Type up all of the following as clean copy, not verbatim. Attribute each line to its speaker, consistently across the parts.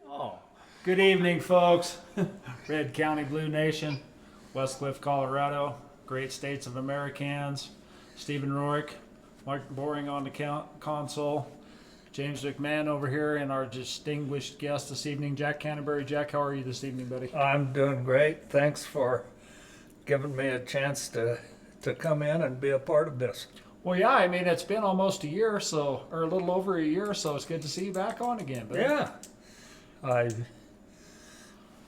Speaker 1: Oh, good evening, folks. Red County Blue Nation, Westcliff, Colorado, great states of Americans. Stephen Rourke, Mark Boring on the console, James McMahon over here, and our distinguished guest this evening, Jack Canterbury. Jack, how are you this evening, buddy?
Speaker 2: I'm doing great. Thanks for giving me a chance to come in and be a part of this.
Speaker 1: Well, yeah, I mean, it's been almost a year or so, or a little over a year, so it's good to see you back on again, buddy.
Speaker 2: Yeah, I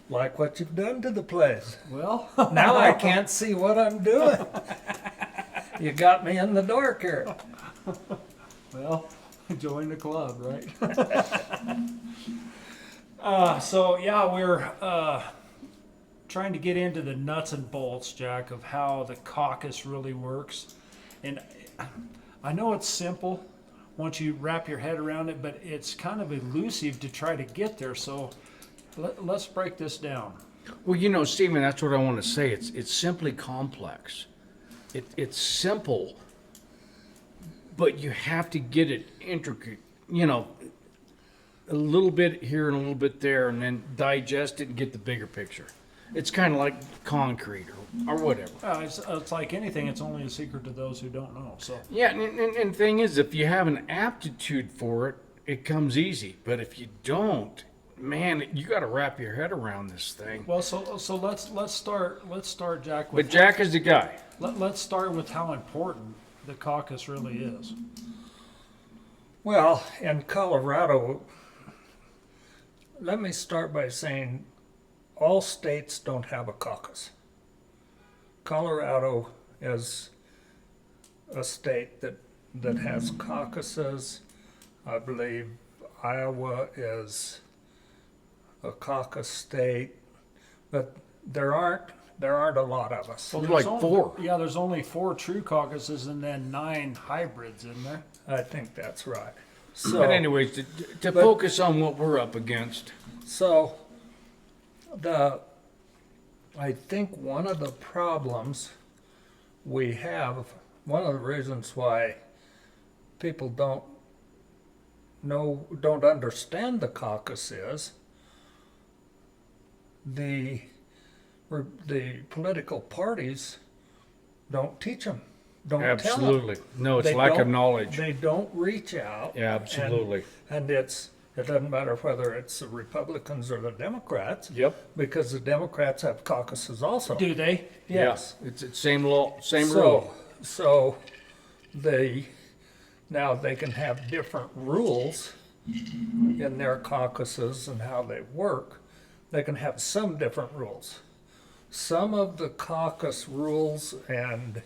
Speaker 2: like what you've done to the place.
Speaker 1: Well,
Speaker 2: Now I can't see what I'm doing. You got me in the dark here.
Speaker 1: well, join the club, right? So yeah, we're trying to get into the nuts and bolts, Jack, of how the caucus really works. And I know it's simple once you wrap your head around it, but it's kind of elusive to try to get there. So let's break this down.
Speaker 3: Well, you know, Stephen, that's what I want to say. It's simply complex. It's simple, but you have to get it intricate. You know, a little bit here and a little bit there, and then digest it and get the bigger picture. It's kind of like concrete or whatever.
Speaker 1: It's like anything. It's only a secret to those who don't know. So
Speaker 3: Yeah, and the thing is, if you have an aptitude for it, it comes easy. But if you don't, man, you got to wrap your head around this thing.
Speaker 1: well, so let's start, Jack. With
Speaker 3: But Jack is the guy.
Speaker 1: let's start with how important the caucus really is.
Speaker 2: Well, in Colorado, let me start by saying all states don't have a caucus. Colorado is a state that has caucuses. I believe Iowa is a caucus state, but there aren't a lot of us.
Speaker 1: Well,
Speaker 3: There's like
Speaker 1: only,
Speaker 3: 4.
Speaker 1: Yeah, there's only 4 true caucuses and then 9 hybrids in there.
Speaker 2: I think that's right. So,
Speaker 3: But anyways, to focus on what we're up against.
Speaker 2: So, I think one of the problems we have, one of the reasons why people don't understand the caucus is the political parties don't teach them, don't tell them.
Speaker 3: Absolutely. No, it's
Speaker 2: They
Speaker 3: lack of
Speaker 2: don't-
Speaker 3: knowledge.
Speaker 2: They don't reach out.
Speaker 3: Yeah, absolutely.
Speaker 2: And it doesn't matter whether it's the Republicans or the Democrats,
Speaker 3: Yep.
Speaker 2: because the Democrats have caucuses also.
Speaker 1: Do they?
Speaker 2: Yes.
Speaker 3: Yeah, it's the same law, same
Speaker 2: So,
Speaker 3: rule.
Speaker 2: so now they can have different rules in their caucuses and how they work. They can have some different rules. Some of the caucus rules and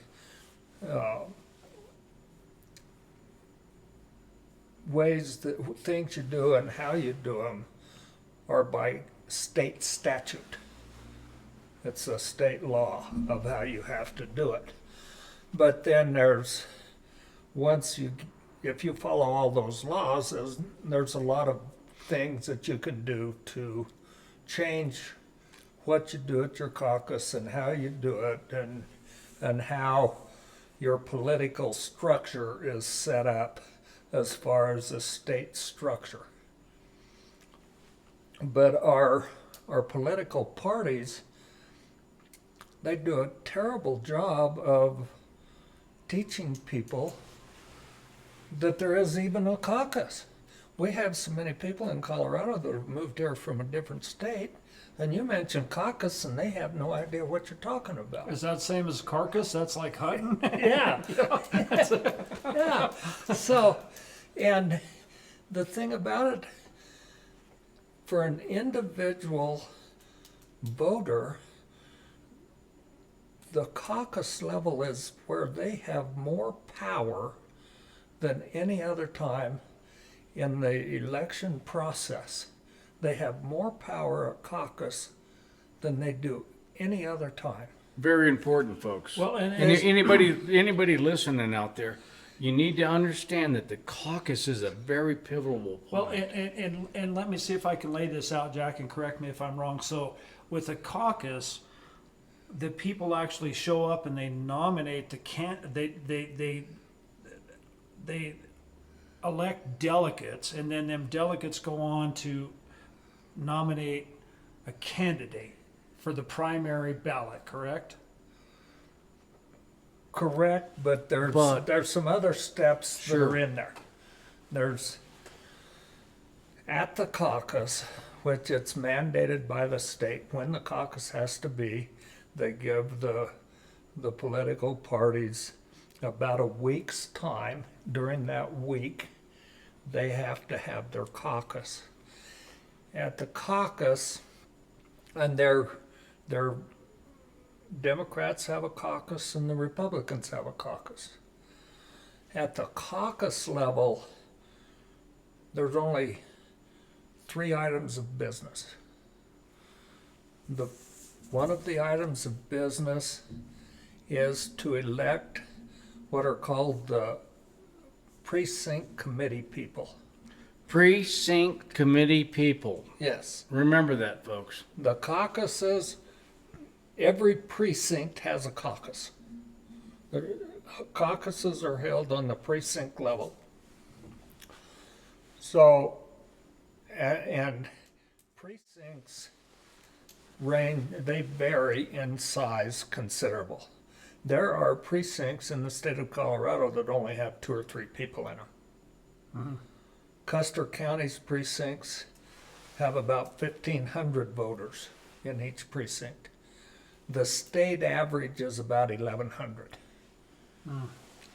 Speaker 2: things you do and how you do them are by state statute. It's a state law of how you have to do it. But then if you follow all those laws, there's a lot of things that you can do to change what you do at your caucus and how you do it and how your political structure is set up as far as the state structure. But our political parties, they do a terrible job of teaching people that there is even a caucus. We have so many people in Colorado that have moved here from a different state, and you mention caucus and they have no idea what you're talking about.
Speaker 1: Is that same as carcass? That's like hunting?
Speaker 2: Yeah. Yeah. So, and the thing about it, for an individual voter, the caucus level is where they have more power than any other time in the election process. They have more power at caucus than they do any other time.
Speaker 3: Very important, folks.
Speaker 1: Well, and
Speaker 3: anybody listening out there, you need to understand that the caucus is a very pivotal point.
Speaker 1: Well, and let me see if I can lay this out, Jack, and correct me if I'm wrong. So, with a caucus, the people actually show up and they nominate they elect delegates, and then them delegates go on to nominate a candidate for the primary ballot, correct?
Speaker 2: Correct, but there's some other steps that
Speaker 3: Sure.
Speaker 2: are in there. There's at the caucus, which it's mandated by the state when the caucus has to be, they give the political parties about a week's time. During that week, they have to have their caucus. At the caucus, and their Democrats have a caucus and the Republicans have a caucus. At the caucus level, there's only 3 items of business. One of the items of business is to elect what are called the precinct committee people.
Speaker 3: Precinct committee people.
Speaker 2: Yes.
Speaker 3: Remember that, folks.
Speaker 2: The caucuses, every precinct has a caucus. The caucuses are held on the precinct level. So, and precincts they vary in size considerable. There are precincts in the state of Colorado that only have 2 or 3 people in them. Custer County's precincts have about 1,500 voters in each precinct. The state average is about 1,100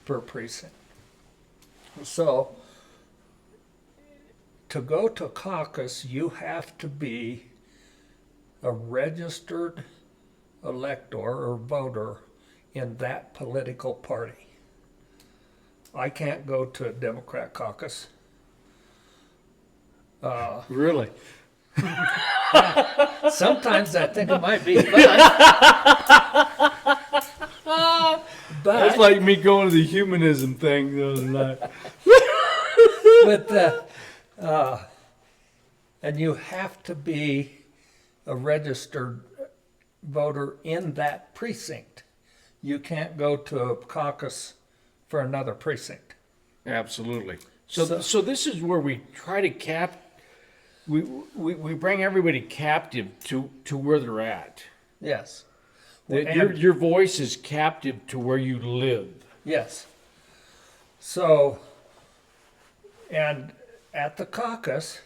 Speaker 2: per precinct. So, to go to caucus, you have to be a registered elector or voter in that political party. I can't go to a Democrat caucus.
Speaker 3: Really?
Speaker 2: Sometimes I think it might be fun.
Speaker 3: That's
Speaker 2: But,
Speaker 3: like me going to the humanism thing the other night.
Speaker 2: and you have to be a registered voter in that precinct. You can't go to a caucus for another precinct.
Speaker 3: Absolutely. So this is where we try to we bring everybody captive to where they're at.
Speaker 2: Yes.
Speaker 3: That your voice is captive to where you live.
Speaker 2: Yes. So, and at the caucus,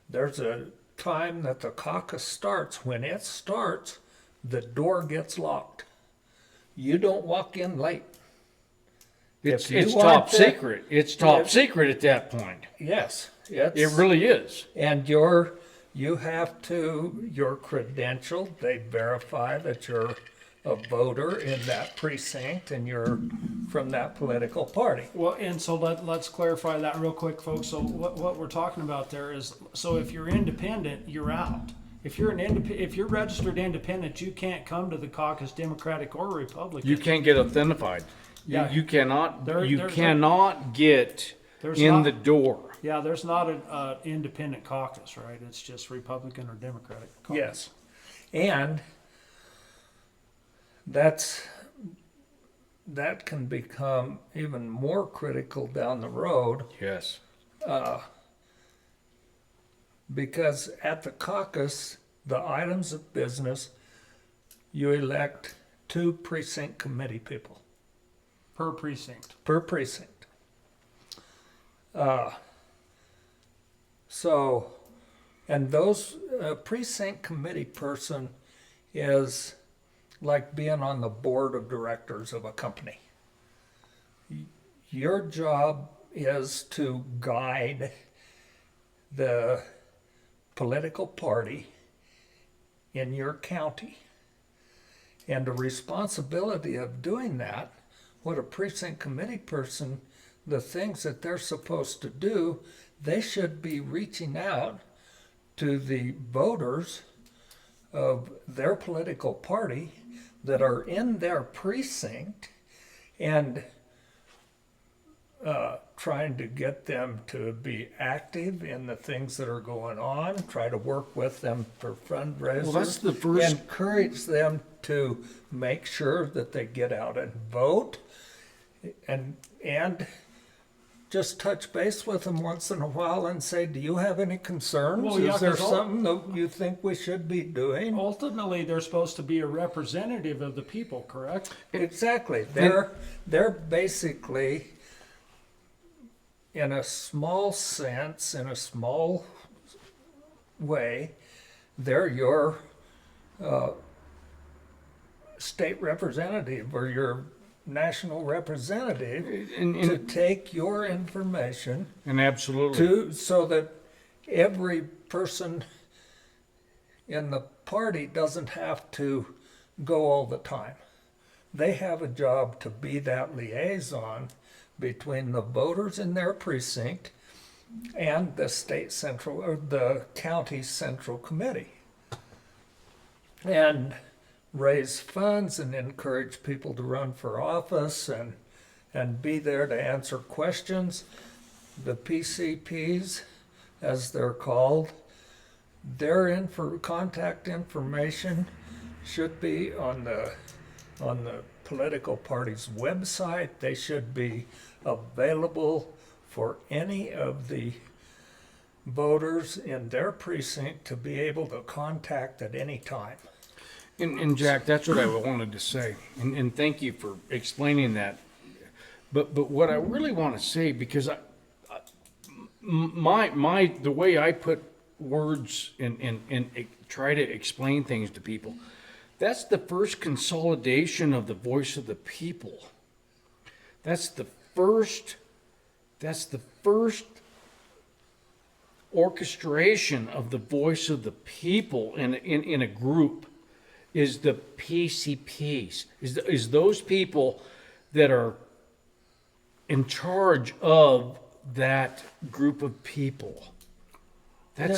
Speaker 2: there's a time that the caucus starts. When it starts, the door gets locked. You don't walk in late.
Speaker 3: It's
Speaker 2: If you
Speaker 3: top
Speaker 2: want to-
Speaker 3: secret. It's top
Speaker 2: Yes.
Speaker 3: secret at that point.
Speaker 2: Yes.
Speaker 3: It really is.
Speaker 2: And you have to, your credential, they verify that you're a voter in that precinct and you're from that political party.
Speaker 1: Well, and so let's clarify that real quick, folks. So what we're talking about there is, so if you're independent, you're out. If you're registered independent, you can't come to the caucus, Democratic or Republican.
Speaker 3: You can't get authentified.
Speaker 1: Yeah.
Speaker 3: You cannot.
Speaker 1: There's
Speaker 3: cannot get
Speaker 1: there's
Speaker 3: in
Speaker 1: not-
Speaker 3: the door.
Speaker 1: Yeah, there's not an independent caucus, right? It's just Republican or Democratic caucus.
Speaker 2: Yes. And that can become even more critical down the road
Speaker 3: Yes.
Speaker 2: because at the caucus, the items of business, you elect 2 precinct committee people
Speaker 1: Per precinct.
Speaker 2: per precinct. So, and those precinct committee person is like being on the board of directors of a company. Your job is to guide the political party in your county. And the responsibility of doing that, what a precinct committee person, the things that they're supposed to do, they should be reaching out to the voters of their political party that are in their precinct and trying to get them to be active in the things that are going on, try to work with them for fundraisers.
Speaker 3: Well, that's the first-
Speaker 2: Encourage them to make sure that they get out and vote and just touch base with them once in a while and say, do you have any concerns?
Speaker 1: Well, yeah,
Speaker 2: Is there
Speaker 1: 'cause
Speaker 2: something that you think we should be doing?
Speaker 1: Ultimately, they're supposed to be a representative of the people, correct?
Speaker 2: Exactly. They're basically, in a small sense, in a small way, they're your state representative or your national representative to take your information
Speaker 3: And absolutely.
Speaker 2: so that every person in the party doesn't have to go all the time. They have a job to be that liaison between the voters in their precinct and the state central or the county central committee, and raise funds and encourage people to run for office and be there to answer questions. The PCPs, as they're called, their contact information should be on the political party's website. They should be available for any of the voters in their precinct to be able to contact at any time.
Speaker 3: And Jack, that's what I wanted to say, and thank you for explaining that. But what I really want to say, because the way I put words and try to explain things to people, that's the first consolidation of the voice of the people. That's the first orchestration of the voice of the people in a group. Is the PCPs, is those people that are in charge of that group of people. That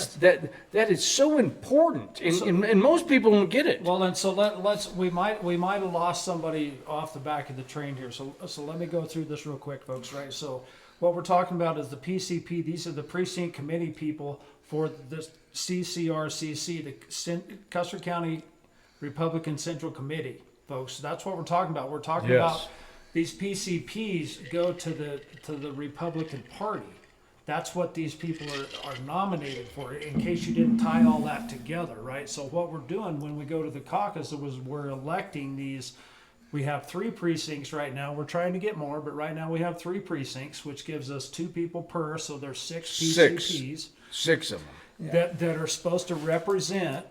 Speaker 3: is so important, and most people don't get it.
Speaker 1: Well, then, so we might have lost somebody off the back of the train here. So let me go through this real quick, folks. Right. So what we're talking about is the PCP. These are the precinct committee people for the CCRCC, the Custer County Republican Central Committee, folks. That's what we're talking about. We're talking about these PCPs go to the Republican Party. That's what these people are nominated for, in case you didn't tie all that together, right? So what we're doing when we go to the caucus we're electing these. We have 3 precincts right now. We're trying to get more, but right now we have 3 precincts, which gives us 2 people per, so there's 6 PCPs.
Speaker 3: 6 of them.
Speaker 1: That are supposed to represent.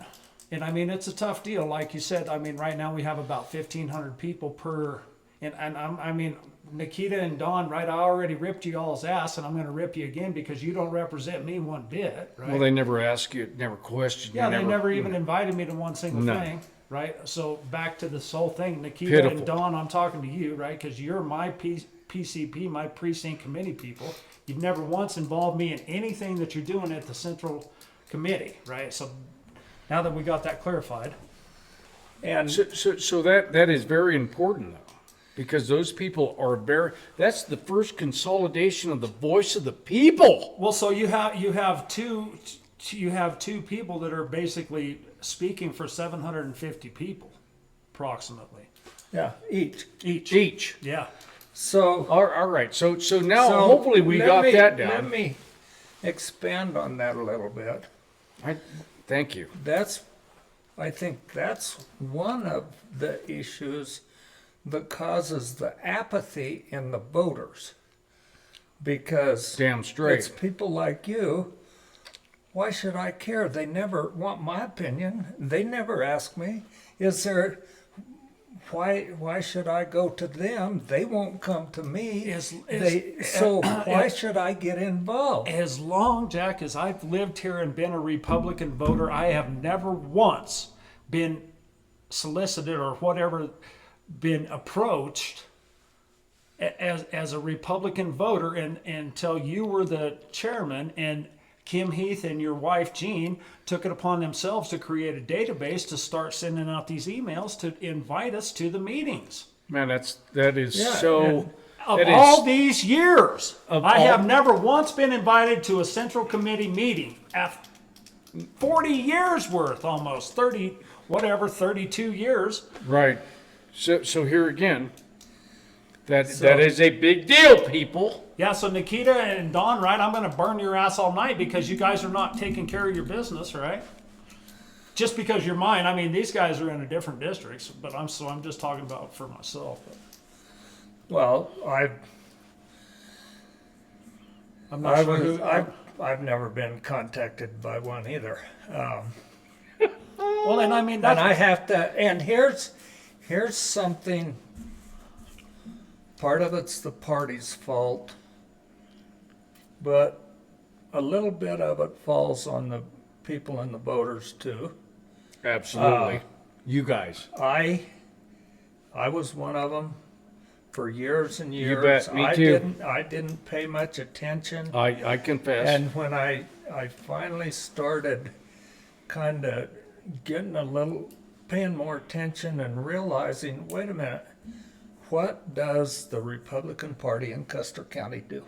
Speaker 1: And I mean, it's a tough deal. Like you said, I mean, right now we have about 1,500 people per. And I mean, Nikita and Don, right? I already ripped you all's ass, and I'm going to rip you again because you don't represent me one bit, right?
Speaker 3: Well, they never ask you, never question you.
Speaker 1: Yeah, they never even invited me to one single thing, right? So back to this whole thing, Nikita
Speaker 3: Pitiful.
Speaker 1: and Don, I'm talking to you, right? Because you're my PCP, my precinct committee people. You've never once involved me in anything that you're doing at the central committee, right? So now that we got that clarified.
Speaker 2: And
Speaker 3: So that is very important, though, because those people are that's the first consolidation of the voice of the people.
Speaker 1: Well, so you have two people that are basically speaking for 750 people, approximately.
Speaker 2: yeah,
Speaker 3: Each.
Speaker 1: Yeah.
Speaker 2: So
Speaker 3: All right. So now hopefully we got that down.
Speaker 2: Let me expand on that a little bit.
Speaker 3: Thank you.
Speaker 2: I think that's one of the issues that causes the apathy in the voters. Because
Speaker 3: Damn straight.
Speaker 2: it's people like you. Why should I care? They never want my opinion. They never ask me. Why should I go to them? They won't come to me. So why should I get involved?
Speaker 1: As long, Jack, as I've lived here and been a Republican voter, I have never once been solicited or whatever, been approached as a Republican voter, and until you were the chairman and Kim Heath and your wife Jean took it upon themselves to create a database to start sending out these emails to invite us to the meetings.
Speaker 3: Man, that is
Speaker 2: Yeah,
Speaker 3: so.
Speaker 1: Of
Speaker 3: that
Speaker 1: all
Speaker 3: is-
Speaker 1: these years,
Speaker 3: Of
Speaker 1: I
Speaker 3: all-
Speaker 1: have never once been invited to a central committee meeting. After 40 years worth, almost 32 years.
Speaker 3: Right. So here again, That is a big deal, people.
Speaker 1: Yeah, so Nikita and Don, right? I'm going to burn your ass all night because you guys are not taking care of your business, right? Just because you're mine. I mean, these guys are in a different districts, but I'm just talking about for myself.
Speaker 2: Well,
Speaker 1: I'm not sure who.
Speaker 2: I've never been contacted by one either.
Speaker 1: Well, and I mean,
Speaker 2: And
Speaker 1: that's,
Speaker 2: I have to, and here's something, part of it's the party's fault, but a little bit of it falls on the people and the voters too.
Speaker 3: Absolutely. You guys.
Speaker 2: I was one of them for years and years.
Speaker 3: You bet, me too.
Speaker 2: I didn't pay much attention.
Speaker 3: I confess.
Speaker 2: And when I finally started kind of paying more attention and realizing, wait a minute, what does the Republican Party in Custer County do?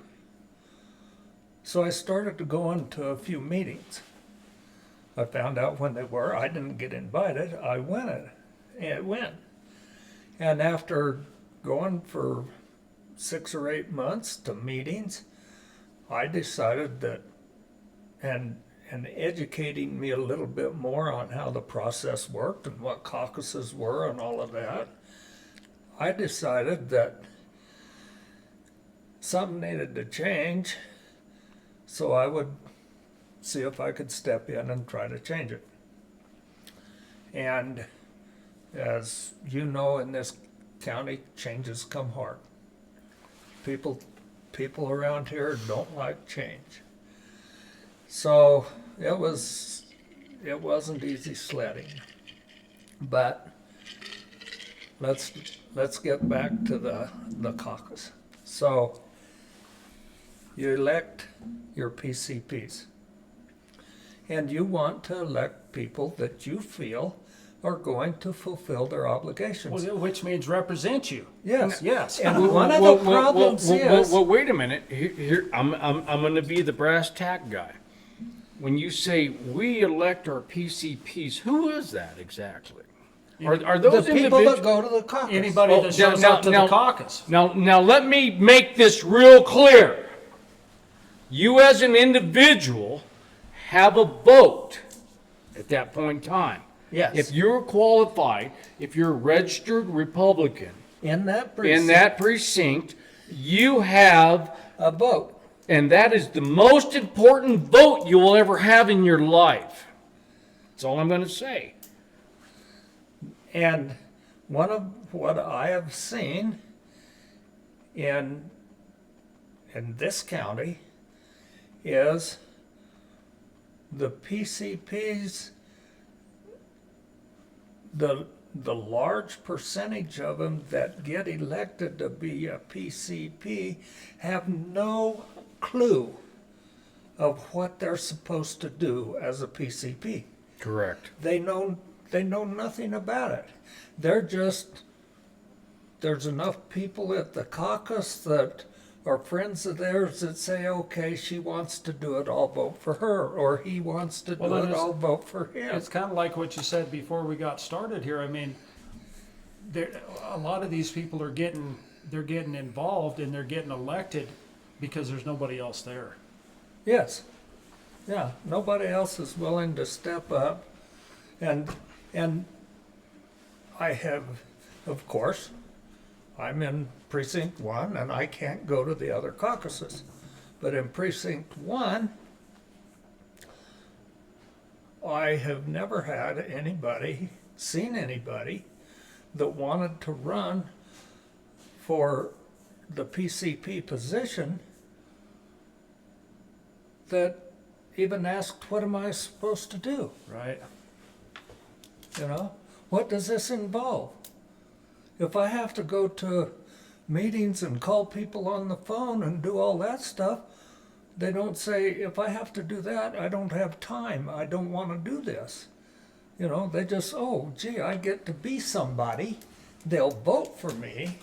Speaker 2: So I started to go into a few meetings. I found out when they were. I didn't get invited. I went. And after going for 6 or 8 months to meetings, I decided that, and educating me a little bit more on how the process worked and what caucuses were and all of that, I decided that something needed to change, so I would see if I could step in and try to change it. And as you know, in this county, changes come hard. People around here don't like change. So it wasn't easy sledding. But let's get back to the caucus. So you elect your PCPs. And you want to elect people that you feel are going to fulfill their obligations.
Speaker 1: well, which means represent you.
Speaker 2: Yes.
Speaker 1: Yes.
Speaker 2: And one of the problems is...
Speaker 3: Well, wait a minute. Here, I'm going to be the brass tack guy. When you say we elect our PCPs, who is that exactly? Are those
Speaker 2: the people
Speaker 3: individuals?
Speaker 2: that go to the caucus.
Speaker 1: Anybody
Speaker 3: Oh,
Speaker 1: that shows up to the caucus.
Speaker 3: Now, let me make this real clear. You as an individual have a vote at that point in time.
Speaker 2: Yes.
Speaker 3: If you're qualified, if you're a registered Republican
Speaker 2: in that
Speaker 3: precinct, you have,
Speaker 2: a vote.
Speaker 3: and that is the most important vote you will ever have in your life. That's all I'm going to say.
Speaker 2: And one of what I have seen in this county is the PCPs, the large percentage of them that get elected to be a PCP have no clue of what they're supposed to do as a PCP.
Speaker 3: Correct.
Speaker 2: They know nothing about it. There's enough people at the caucus that are friends of theirs that say, okay, she wants to do it, I'll vote for her, or he wants to do it, I'll vote for him.
Speaker 1: It's kind of like what you said before we got started here. I mean, a lot of these people are getting involved and they're getting elected because there's nobody else there.
Speaker 2: Yes. Yeah, nobody else is willing to step up. And I have, of course, I'm in precinct 1 and I can't go to the other caucuses. But in precinct 1, I have never had seen anybody that wanted to run for the PCP position that even asked, what am I supposed to do?
Speaker 1: Right.
Speaker 2: You know, what does this involve? If I have to go to meetings and call people on the phone and do all that stuff, they don't say, if I have to do that, I don't have time. I don't want to do this. You know, they just, oh, gee, I get to be somebody. They'll vote for me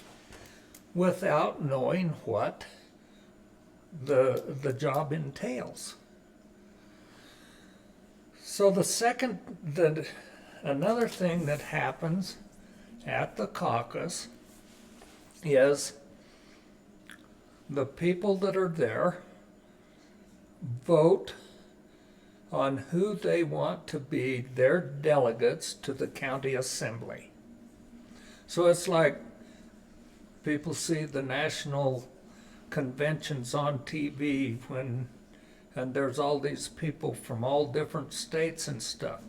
Speaker 2: without knowing what the job entails. So another thing that happens at the caucus is the people that are there vote on who they want to be their delegates to the county assembly. So it's like people see the national conventions on TV and there's all these people from all different states and stuff.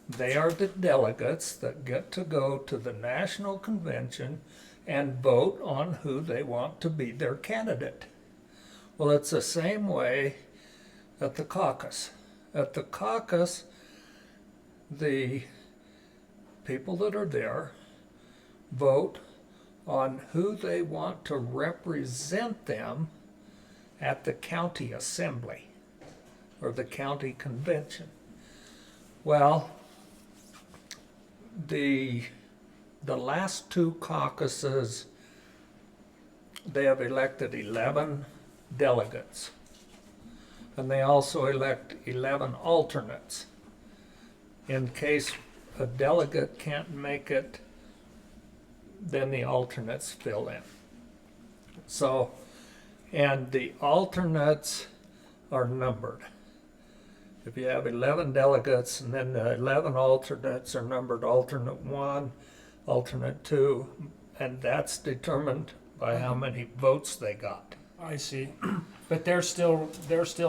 Speaker 2: They are the delegates that get to go to the national convention and vote on who they want to be their candidate. Well, it's the same way at the caucus. At the caucus, the people that are there vote on who they want to represent them at the county assembly or the county convention. Well, the last two caucuses, they have elected 11 delegates. And they also elect 11 alternates. In case a delegate can't make it, then the alternates fill in. So, and the alternates are numbered. If you have 11 delegates and then the 11 alternates are numbered alternate 1, alternate 2, and that's determined by how many votes they got.
Speaker 1: I see. But they're still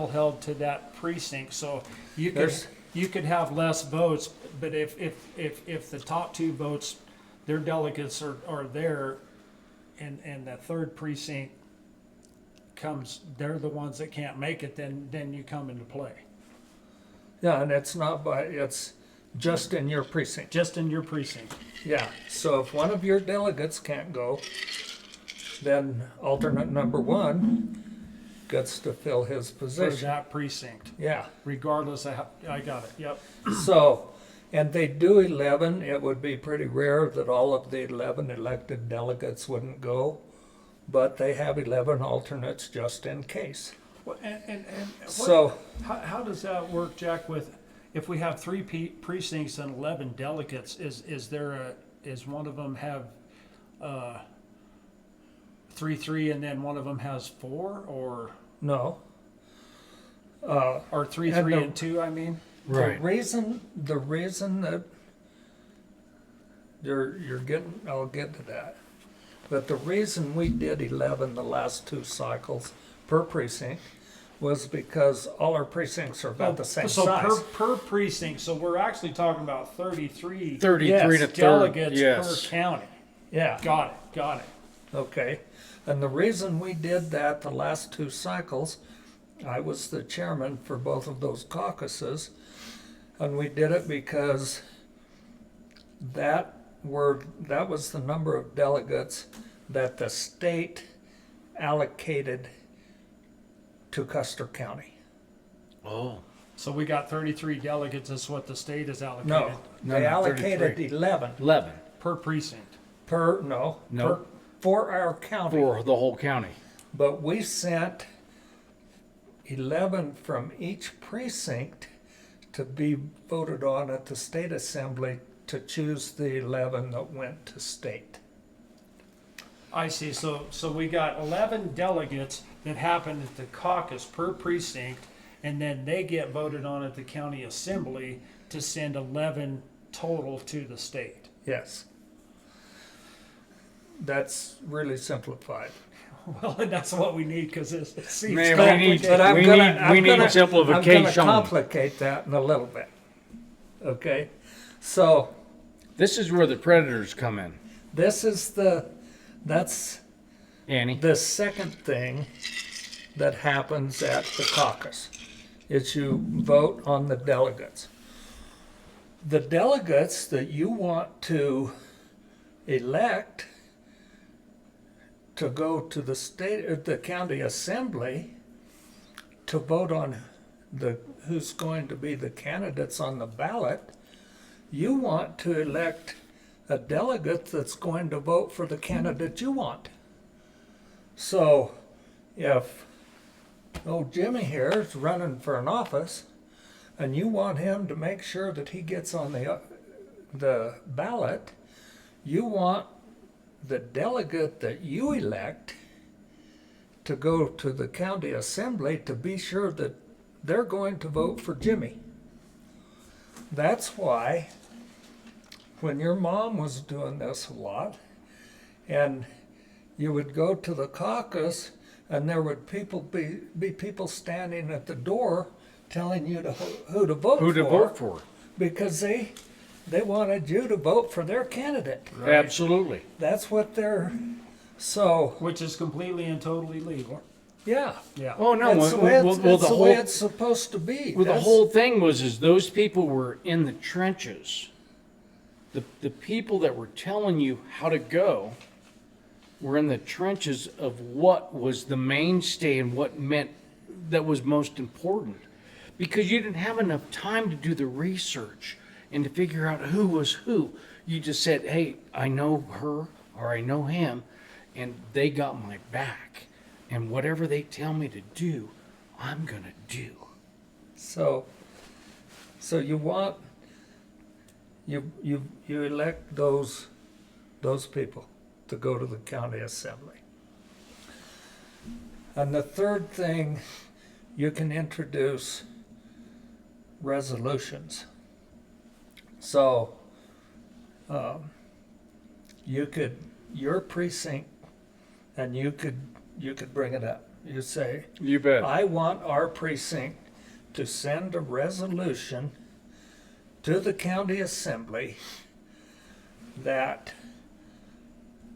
Speaker 1: held to that precinct, so you could have less votes, but if the top 2 votes, their delegates are there, and the third precinct comes, they're the ones that can't make it, then you come into play.
Speaker 2: Yeah, and it's just in your precinct.
Speaker 1: Just in your precinct.
Speaker 2: Yeah, so if one of your delegates can't go, then alternate number 1 gets to fill his
Speaker 1: For
Speaker 2: position.
Speaker 1: that precinct,
Speaker 2: Yeah,
Speaker 1: regardless of how, I got it, yep.
Speaker 2: so, and they do 11. It would be pretty rare that all of the 11 elected delegates wouldn't go, but they have 11 alternates just in case.
Speaker 1: Well, and what,
Speaker 2: So,
Speaker 1: how does that work, Jack, with, if we have 3 precincts and 11 delegates, is one of them have 3 and then one of them has 4, or
Speaker 2: no.
Speaker 1: 3
Speaker 2: And
Speaker 1: 3
Speaker 2: the-
Speaker 1: and 2, I mean?
Speaker 3: Right.
Speaker 2: The reason that you're getting, I'll get to that. But the reason we did 11 the last 2 cycles per precinct was because all our precincts are about the same
Speaker 1: So
Speaker 2: size.
Speaker 1: per precinct, so we're actually talking about 33
Speaker 3: 33
Speaker 2: Yes.
Speaker 3: to 30.
Speaker 1: delegates
Speaker 3: Yes.
Speaker 1: per county.
Speaker 2: Yeah,
Speaker 1: Got it.
Speaker 2: okay. And the reason we did that the last 2 cycles, I was the chairman for both of those caucuses, and we did it because that was the number of delegates that the state allocated to Custer County.
Speaker 3: Oh.
Speaker 1: So we got 33 delegates, is what the state has allocated.
Speaker 2: No,
Speaker 3: No,
Speaker 2: they
Speaker 3: no,
Speaker 2: allocated
Speaker 3: 33.
Speaker 2: 11
Speaker 3: 11
Speaker 1: Per precinct.
Speaker 3: No.
Speaker 2: for our county.
Speaker 3: for the whole county.
Speaker 2: But we sent 11 from each precinct to be voted on at the state assembly to choose the 11 that went to state.
Speaker 1: I see, so we got 11 delegates that happen at the caucus per precinct, and then they get voted on at the county assembly to send 11 total to the state.
Speaker 2: Yes. That's really simplified.
Speaker 1: Well, and that's what we need, because it seems
Speaker 3: Man,
Speaker 1: complicated.
Speaker 2: But I'm
Speaker 3: we
Speaker 2: gonna-
Speaker 3: need
Speaker 2: I'm gonna
Speaker 3: simplification.
Speaker 2: complicate that in a little bit. Okay? So
Speaker 3: This is where the predators come in,
Speaker 2: this is that's
Speaker 3: Annie.
Speaker 2: the second thing that happens at the caucus is you vote on the delegates. The delegates that you want to elect to go to the the county assembly to vote on who's going to be the candidates on the ballot, you want to elect a delegate that's going to vote for the candidate you want. So if old Jimmy here is running for an office and you want him to make sure that he gets on the ballot, you want the delegate that you elect to go to the county assembly to be sure that they're going to vote for Jimmy. That's why when your mom was doing this a lot, and you would go to the caucus, and there would be people standing at the door telling you who to vote for.
Speaker 3: Who to vote for.
Speaker 2: Because they wanted you to vote for their candidate.
Speaker 1: Right.
Speaker 3: Absolutely.
Speaker 2: That's what they're, so,
Speaker 1: Which is completely and totally legal.
Speaker 2: yeah.
Speaker 1: Yeah.
Speaker 3: Oh, no.
Speaker 2: It's the way it's supposed to be.
Speaker 3: Well, the
Speaker 2: That's-
Speaker 3: whole thing was those people were in the trenches. The people that were telling you how to go were in the trenches of what was the mainstay and what meant that was most important. Because you didn't have enough time to do the research and to figure out who was who. You just said, hey, I know her or I know him, and they got my back. And whatever they tell me to do, I'm going to do.
Speaker 2: So you want, you elect those people to go to the county assembly. And the third thing, you can introduce resolutions. So, your precinct, and you could bring it up. You say,
Speaker 3: You bet.
Speaker 2: I want our precinct to send a resolution to the county assembly that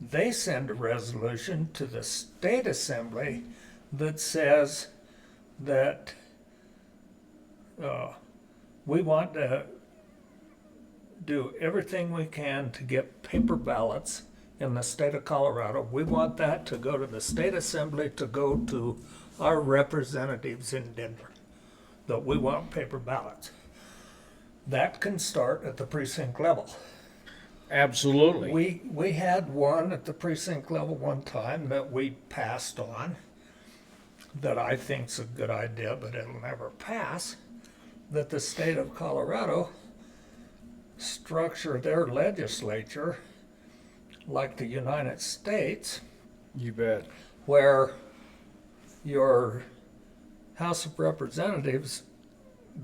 Speaker 2: they send a resolution to the state assembly that says that we want to do everything we can to get paper ballots in the state of Colorado. We want that to go to the state assembly, to go to our representatives in Denver, that we want paper ballots. That can start at the precinct level.
Speaker 3: Absolutely.
Speaker 2: We had one at the precinct level one time that we passed on, that I think's a good idea, but it'll never pass, that the state of Colorado structure their legislature like the United States,
Speaker 3: You bet.
Speaker 2: where your House of Representatives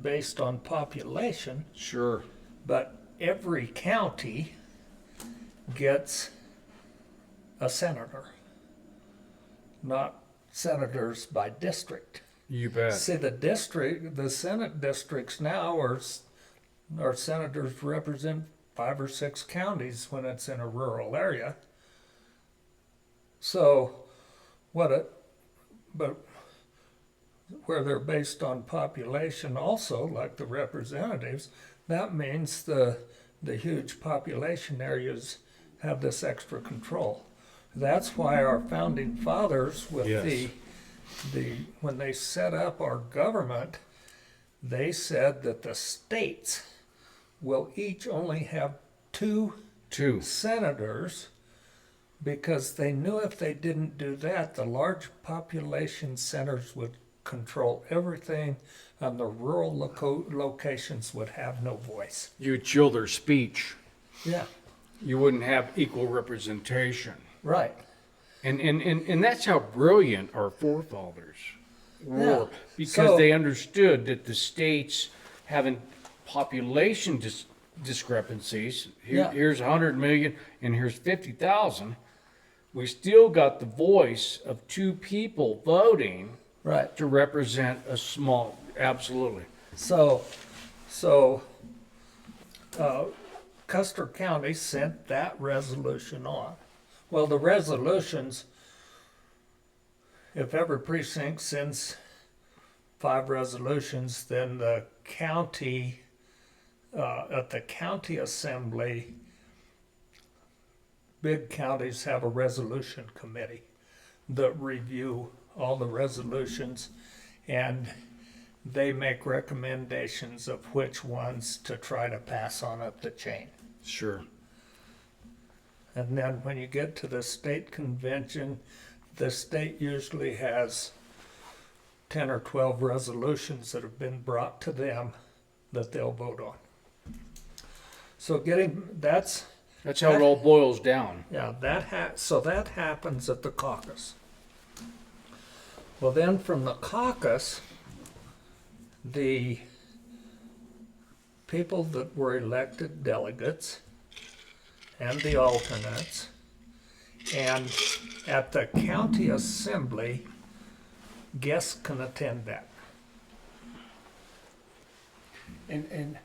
Speaker 2: based on population,
Speaker 3: Sure.
Speaker 2: but every county gets a senator, not senators by district.
Speaker 3: You bet.
Speaker 2: See, the Senate districts now are senators represent 5 or 6 counties when it's in a rural area. So, but where they're based on population also, like the representatives, that means the huge population areas have this extra control. That's why our founding fathers, with
Speaker 3: Yes.
Speaker 2: when they set up our government, they said that the states will each only have 2
Speaker 3: Two.
Speaker 2: senators, because they knew if they didn't do that, the large population centers would control everything, and the rural locations would have no voice.
Speaker 3: You would chill their speech.
Speaker 2: Yeah,
Speaker 3: You wouldn't have equal representation.
Speaker 2: right.
Speaker 3: And that's how brilliant our forefathers were.
Speaker 2: Yeah.
Speaker 3: Because
Speaker 2: So-
Speaker 3: they understood that the states having population discrepancies,
Speaker 2: Yeah.
Speaker 3: here's 100 million and here's 50,000, we still got the voice of 2 people voting
Speaker 2: Right.
Speaker 3: to represent a small, absolutely.
Speaker 2: So, Custer County sent that resolution on. Well, the resolutions, if every precinct sends 5 resolutions, then the county, at the county assembly, big counties have a resolution committee that review all the resolutions, and they make recommendations of which ones to try to pass on up the chain.
Speaker 3: Sure.
Speaker 2: And then when you get to the state convention, the state usually has 10 or 12 resolutions that have been brought to them that they'll vote on. So that's
Speaker 3: That's how it all boils down.
Speaker 2: yeah, so that happens at the caucus. Well, then from the caucus, the people that were elected delegates and the alternates, and at the county assembly, guests can attend that.
Speaker 1: And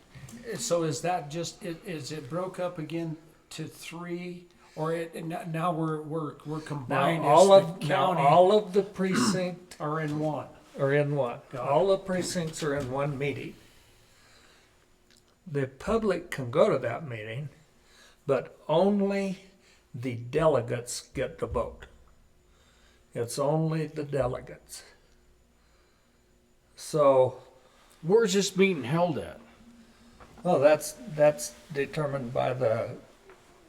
Speaker 1: so is that just, is it broke up again to 3, or now we're combined
Speaker 2: Now, all
Speaker 1: as the
Speaker 2: of
Speaker 1: county
Speaker 2: all of the precincts
Speaker 1: are in one?
Speaker 2: are in one.
Speaker 1: Got it.
Speaker 2: All the precincts are in one meeting. The public can go to that meeting, but only the delegates get to vote. It's only the delegates. So,
Speaker 3: Where's this meeting held at?
Speaker 2: well, that's determined by the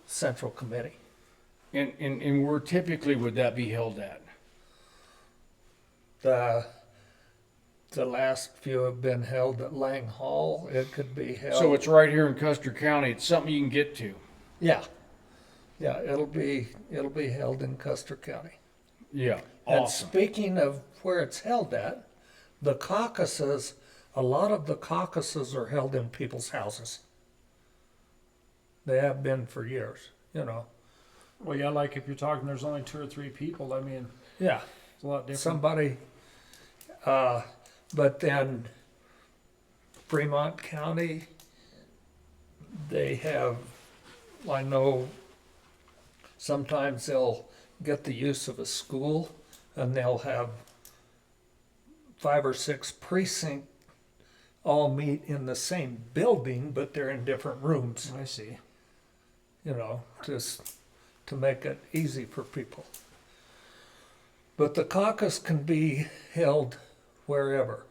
Speaker 2: central committee.
Speaker 3: And where typically would that be held at?
Speaker 2: The last few have been held at Lang Hall. It could be held.
Speaker 3: So it's right here in Custer County. It's something you can get to.
Speaker 2: Yeah, it'll be held in Custer County.
Speaker 3: Yeah.
Speaker 2: And
Speaker 3: Awesome.
Speaker 2: speaking of where it's held at, the caucuses, a lot of the caucuses are held in people's houses. They have been for years, you know.
Speaker 1: Well, yeah, like if you're talking, there's only 2 or 3 people. I mean,
Speaker 2: Yeah,
Speaker 1: it's a lot different.
Speaker 2: somebody, but then Fremont County, they have, I know sometimes they'll get the use of a school and they'll have 5 or 6 precincts all meet in the same building, but they're in different rooms,
Speaker 1: I see.
Speaker 2: you know, just to make it easy for people. But the caucus can be held wherever.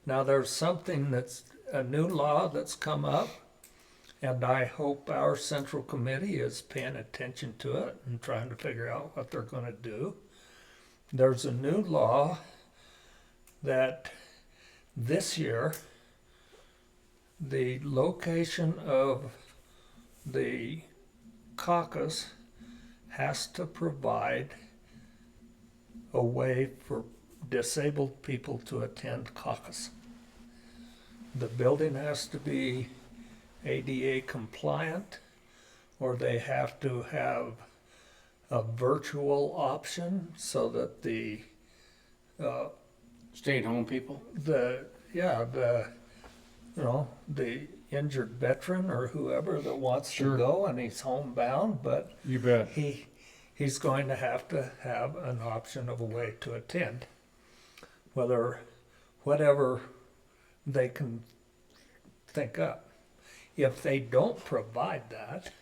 Speaker 2: Now there's something that's a new law that's come up, and I hope our central committee is paying attention to it and trying to figure out what they're going to do. There's a new law that this year the location of the caucus has to provide a way for disabled people to attend caucus. The building has to be ADA compliant, or they have to have a virtual option so that the
Speaker 3: Stay-at-home people?
Speaker 2: the injured veteran or whoever that wants
Speaker 3: Sure.
Speaker 2: to go and he's homebound, but
Speaker 3: You bet.
Speaker 2: he's going to have an option of a way to attend, whatever they can think up. If they don't provide that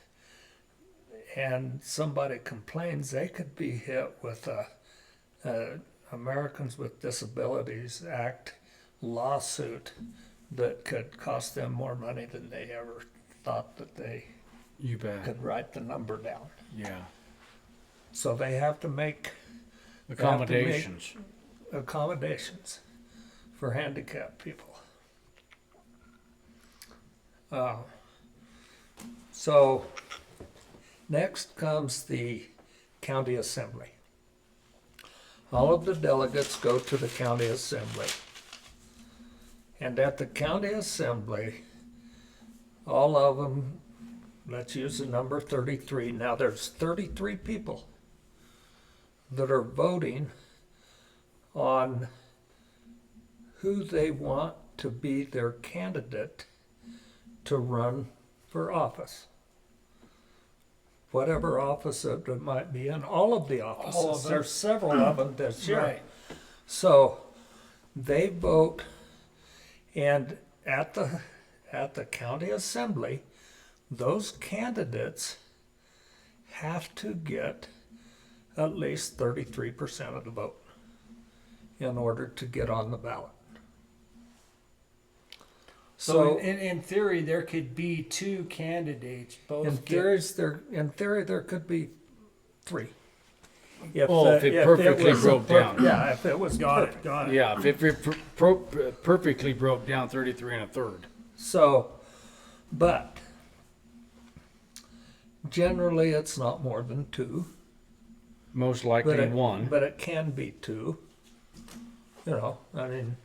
Speaker 2: and somebody complains, they could be hit with a Americans with Disabilities Act lawsuit that could cost them more money than they ever thought that they
Speaker 3: You bet.
Speaker 2: could write the number down.
Speaker 3: Yeah.
Speaker 2: So they have to make
Speaker 3: Accommodations.
Speaker 2: accommodations for handicapped people. So next comes the county assembly. All of the delegates go to the county assembly. And at the county assembly, all of them, let's use the number 33. Now there's 33 people that are voting on who they want to be their candidate to run for office. Whatever office it might be in, all of the offices.
Speaker 1: All of them.
Speaker 2: There's several of them this year.
Speaker 1: Right.
Speaker 2: So they vote, and at the county assembly, those candidates have to get at least 33% of the vote in order to get on the ballot.
Speaker 1: So in theory, there could be 2 candidates. Both
Speaker 2: in theory, there could be 3. If,
Speaker 3: If it perfectly broke down.
Speaker 2: Yeah, if it was
Speaker 1: Got
Speaker 2: perfect.
Speaker 1: it. Got it.
Speaker 3: Yeah, if it perfectly broke down 33 and a third.
Speaker 2: So, but generally it's not more than 2.
Speaker 3: Most likely
Speaker 2: But
Speaker 3: one.
Speaker 2: But it can be 2. You know, I mean,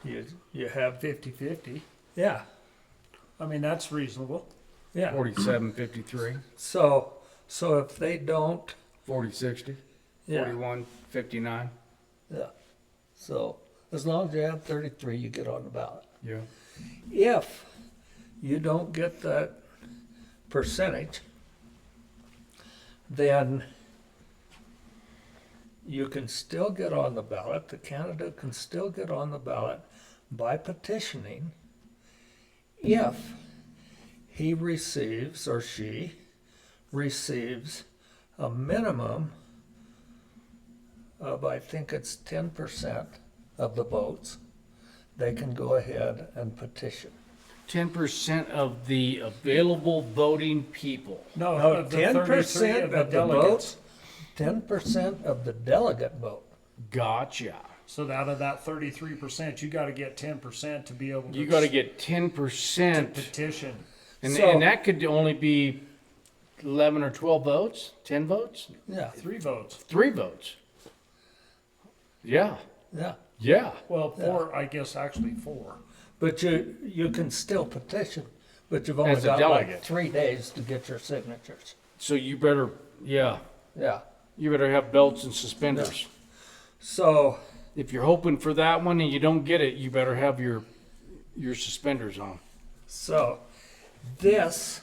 Speaker 2: you have 50-50. Yeah,
Speaker 1: I mean, that's reasonable.
Speaker 2: yeah.
Speaker 3: 47, 53,
Speaker 2: So if they don't,
Speaker 3: 40, 60,
Speaker 2: yeah,
Speaker 3: 41, 59.
Speaker 2: yeah. So as long as you have 33, you get on the ballot.
Speaker 3: Yeah.
Speaker 2: If you don't get that percentage, then you can still get on the ballot. The candidate can still get on the ballot by petitioning if he receives or she receives a minimum of, I think it's 10% of the votes. They can go ahead and petition.
Speaker 3: 10% of the available voting people.
Speaker 1: No,
Speaker 2: No,
Speaker 1: of the
Speaker 2: 10%
Speaker 1: 33
Speaker 2: of
Speaker 1: the
Speaker 2: the
Speaker 1: delegates.
Speaker 2: 10% of the delegate vote.
Speaker 3: Gotcha.
Speaker 1: So out of that 33%, you got to get 10% to be able to.
Speaker 3: You got to get
Speaker 1: to
Speaker 3: 10%.
Speaker 1: petition.
Speaker 3: And,
Speaker 2: So-
Speaker 3: and that could only be 11 or 12 votes, 10 votes,
Speaker 2: Yeah,
Speaker 1: 3 votes.
Speaker 3: 3 votes. Yeah.
Speaker 2: yeah.
Speaker 3: Yeah.
Speaker 1: Well, 4, I guess actually 4.
Speaker 2: But you can still petition, but you've only
Speaker 3: As a
Speaker 2: got
Speaker 3: delegate.
Speaker 2: like 3 days to get your signatures.
Speaker 3: So you better, yeah,
Speaker 2: Yeah.
Speaker 3: you better have belts and suspenders.
Speaker 2: So,
Speaker 3: If you're hoping for that one and you don't get it, you better have your suspenders on.
Speaker 2: so this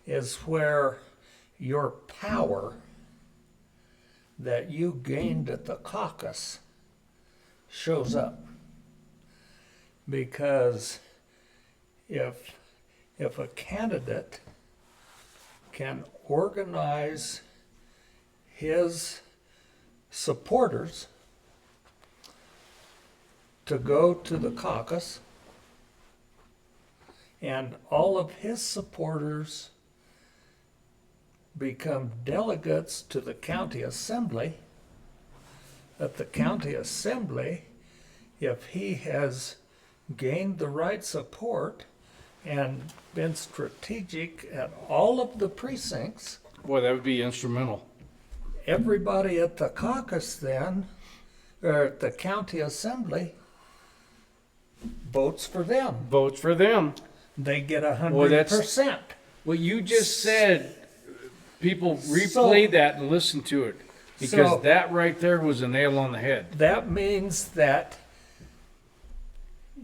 Speaker 2: is where your power that you gained at the caucus shows up. Because if a candidate can organize his supporters to go to the caucus, and all of his supporters become delegates to the county assembly, at the county assembly, if he has gained the right support and been strategic at all of the precincts,
Speaker 3: Boy, that would be instrumental.
Speaker 2: everybody at the caucus then, or at the county assembly, votes for them.
Speaker 3: Votes for them.
Speaker 2: They get
Speaker 3: Boy, that's-
Speaker 2: 100%.
Speaker 3: What you just said, people replay that and listen to it. Because
Speaker 2: So-
Speaker 3: that right there was a nail on the head.
Speaker 2: That means that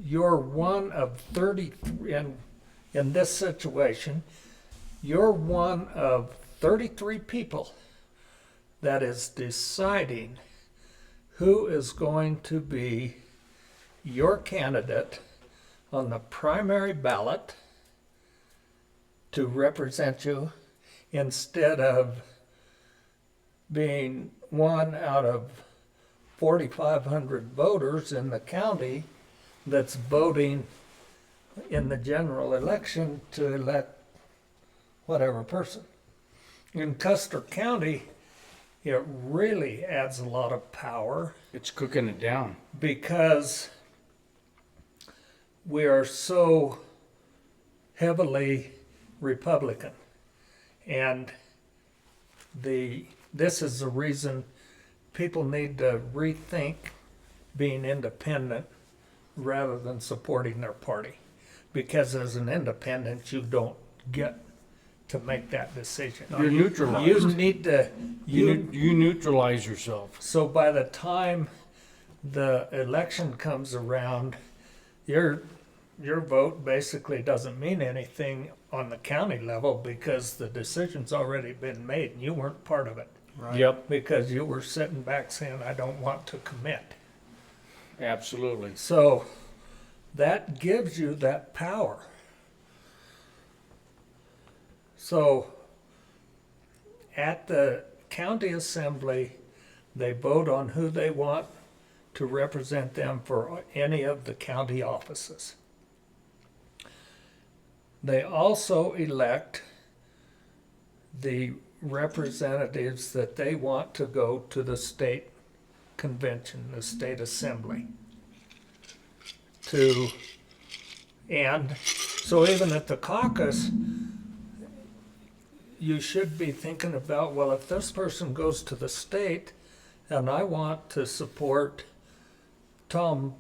Speaker 2: you're one of 33, in this situation, you're one of 33 people that is deciding who is going to be your candidate on the primary ballot to represent you, instead of being one out of 4,500 voters in the county that's voting in the general election to elect whatever person. In Custer County, it really adds a lot of power
Speaker 3: It's cooking it down.
Speaker 2: because we are so heavily Republican. And this is the reason people need to rethink being independent rather than supporting their party. Because as an independent, you don't get to make that decision.
Speaker 3: You're neutralized.
Speaker 2: You need to,
Speaker 3: You neutralize yourself.
Speaker 2: so by the time the election comes around, your vote basically doesn't mean anything on the county level because the decision's already been made and you weren't part of it.
Speaker 1: Right.
Speaker 3: Yep,
Speaker 2: Because you were sitting back saying, I don't want to commit.
Speaker 3: absolutely.
Speaker 2: So that gives you that power. So at the county assembly, they vote on who they want to represent them for any of the county offices. They also elect the representatives that they want to go to the state convention, the state assembly. And so even at the caucus, you should be thinking about, well, if this person goes to the state and I want to support Tom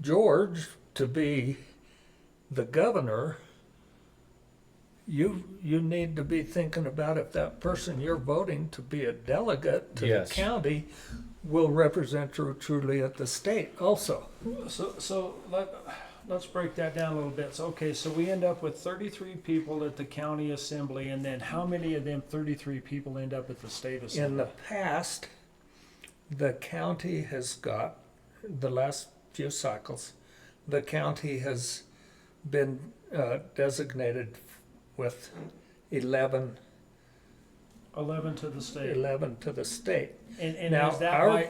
Speaker 2: George to be the governor, you need to be thinking about if that person you're voting to be a delegate to
Speaker 3: Yes.
Speaker 2: the county will represent you truly at the state also.
Speaker 1: So let's break that down a little bit. So, okay, so we end up with 33 people at the county assembly, and then how many of them 33 people end up at the state assembly?
Speaker 2: In the past, the county has got, the last few cycles, the county has been designated with 11
Speaker 1: 11 to the state.
Speaker 2: 11 to the state.
Speaker 1: And
Speaker 2: Now,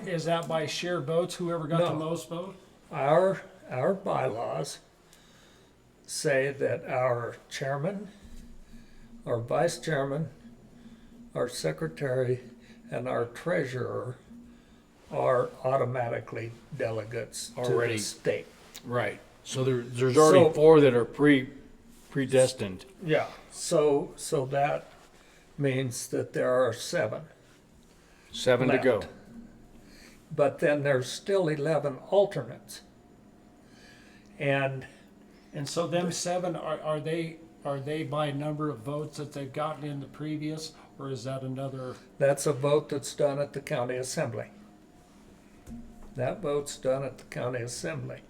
Speaker 1: is that by shared votes? Whoever got the
Speaker 2: No.
Speaker 1: most vote?
Speaker 2: Our bylaws say that our chairman, our vice chairman, our secretary, and our treasurer are automatically delegates to
Speaker 3: Already.
Speaker 2: the state.
Speaker 3: Right. So there's already
Speaker 2: So-
Speaker 3: 4 that are predestined.
Speaker 2: Yeah. So that means that there are 7.
Speaker 3: 7 to go.
Speaker 2: left. But then there's still 11 alternates. And
Speaker 1: And so them 7 are they by number of votes that they've gotten in the previous, or is that another?
Speaker 2: that's a vote that's done at the county assembly. That vote's done at the county assembly.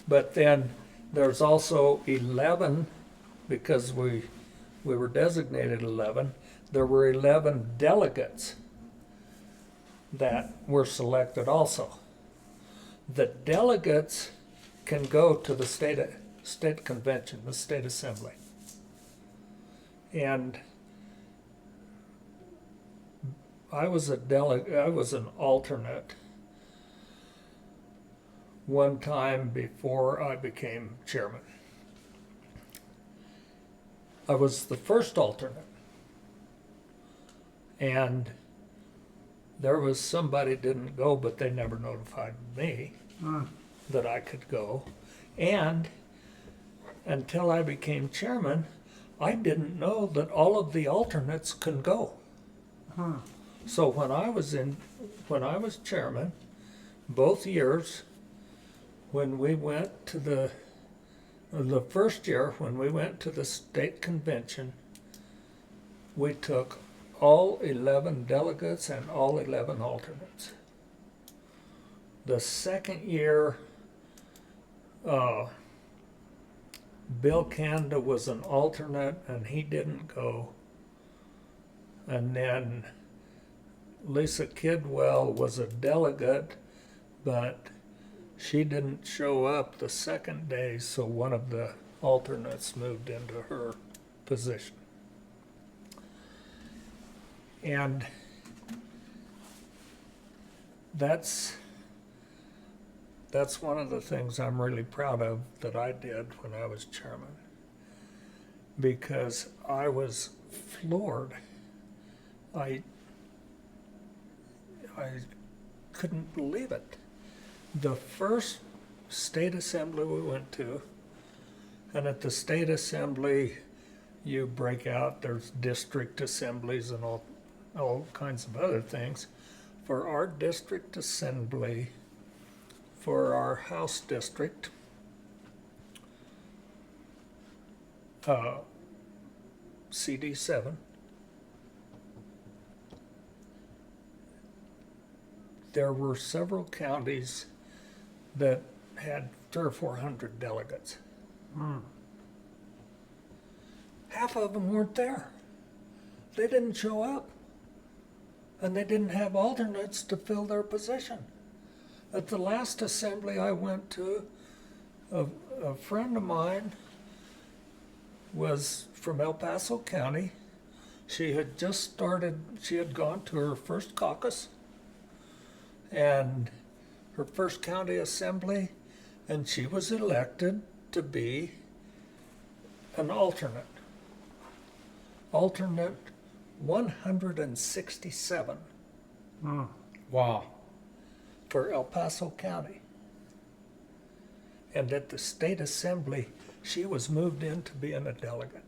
Speaker 2: But then there's also 11, because we were designated 11, there were 11 delegates that were selected also. The delegates can go to the state convention, the state assembly. And I was an alternate one time before I became chairman. I was the first alternate. And there was somebody didn't go, but they never notified me that I could go. And until I became chairman, I didn't know that all of the alternates can go. So when I was chairman, both years, when we went to the first year when we went to the state convention, we took all 11 delegates and all 11 alternates. The second year, Bill Kanda was an alternate and he didn't go. And then Lisa Kidwell was a delegate, but she didn't show up the second day, so one of the alternates moved into her position. And that's one of the things I'm really proud of that I did when I was chairman, because I was floored. I couldn't believe it. The first state assembly we went to, and at the state assembly you break out, there's district assemblies and all kinds of other things. For our district assembly, for our House district, CD7, there were several counties that had 300 or 400 delegates. Half of them weren't there. They didn't show up. And they didn't have alternates to fill their position. At the last assembly I went to, a friend of mine was from El Paso County. She had gone to her first caucus and her first county assembly, and she was elected to be an alternate. Alternate 167
Speaker 3: Wow.
Speaker 2: for El Paso County. And at the state assembly, she was moved into being a delegate.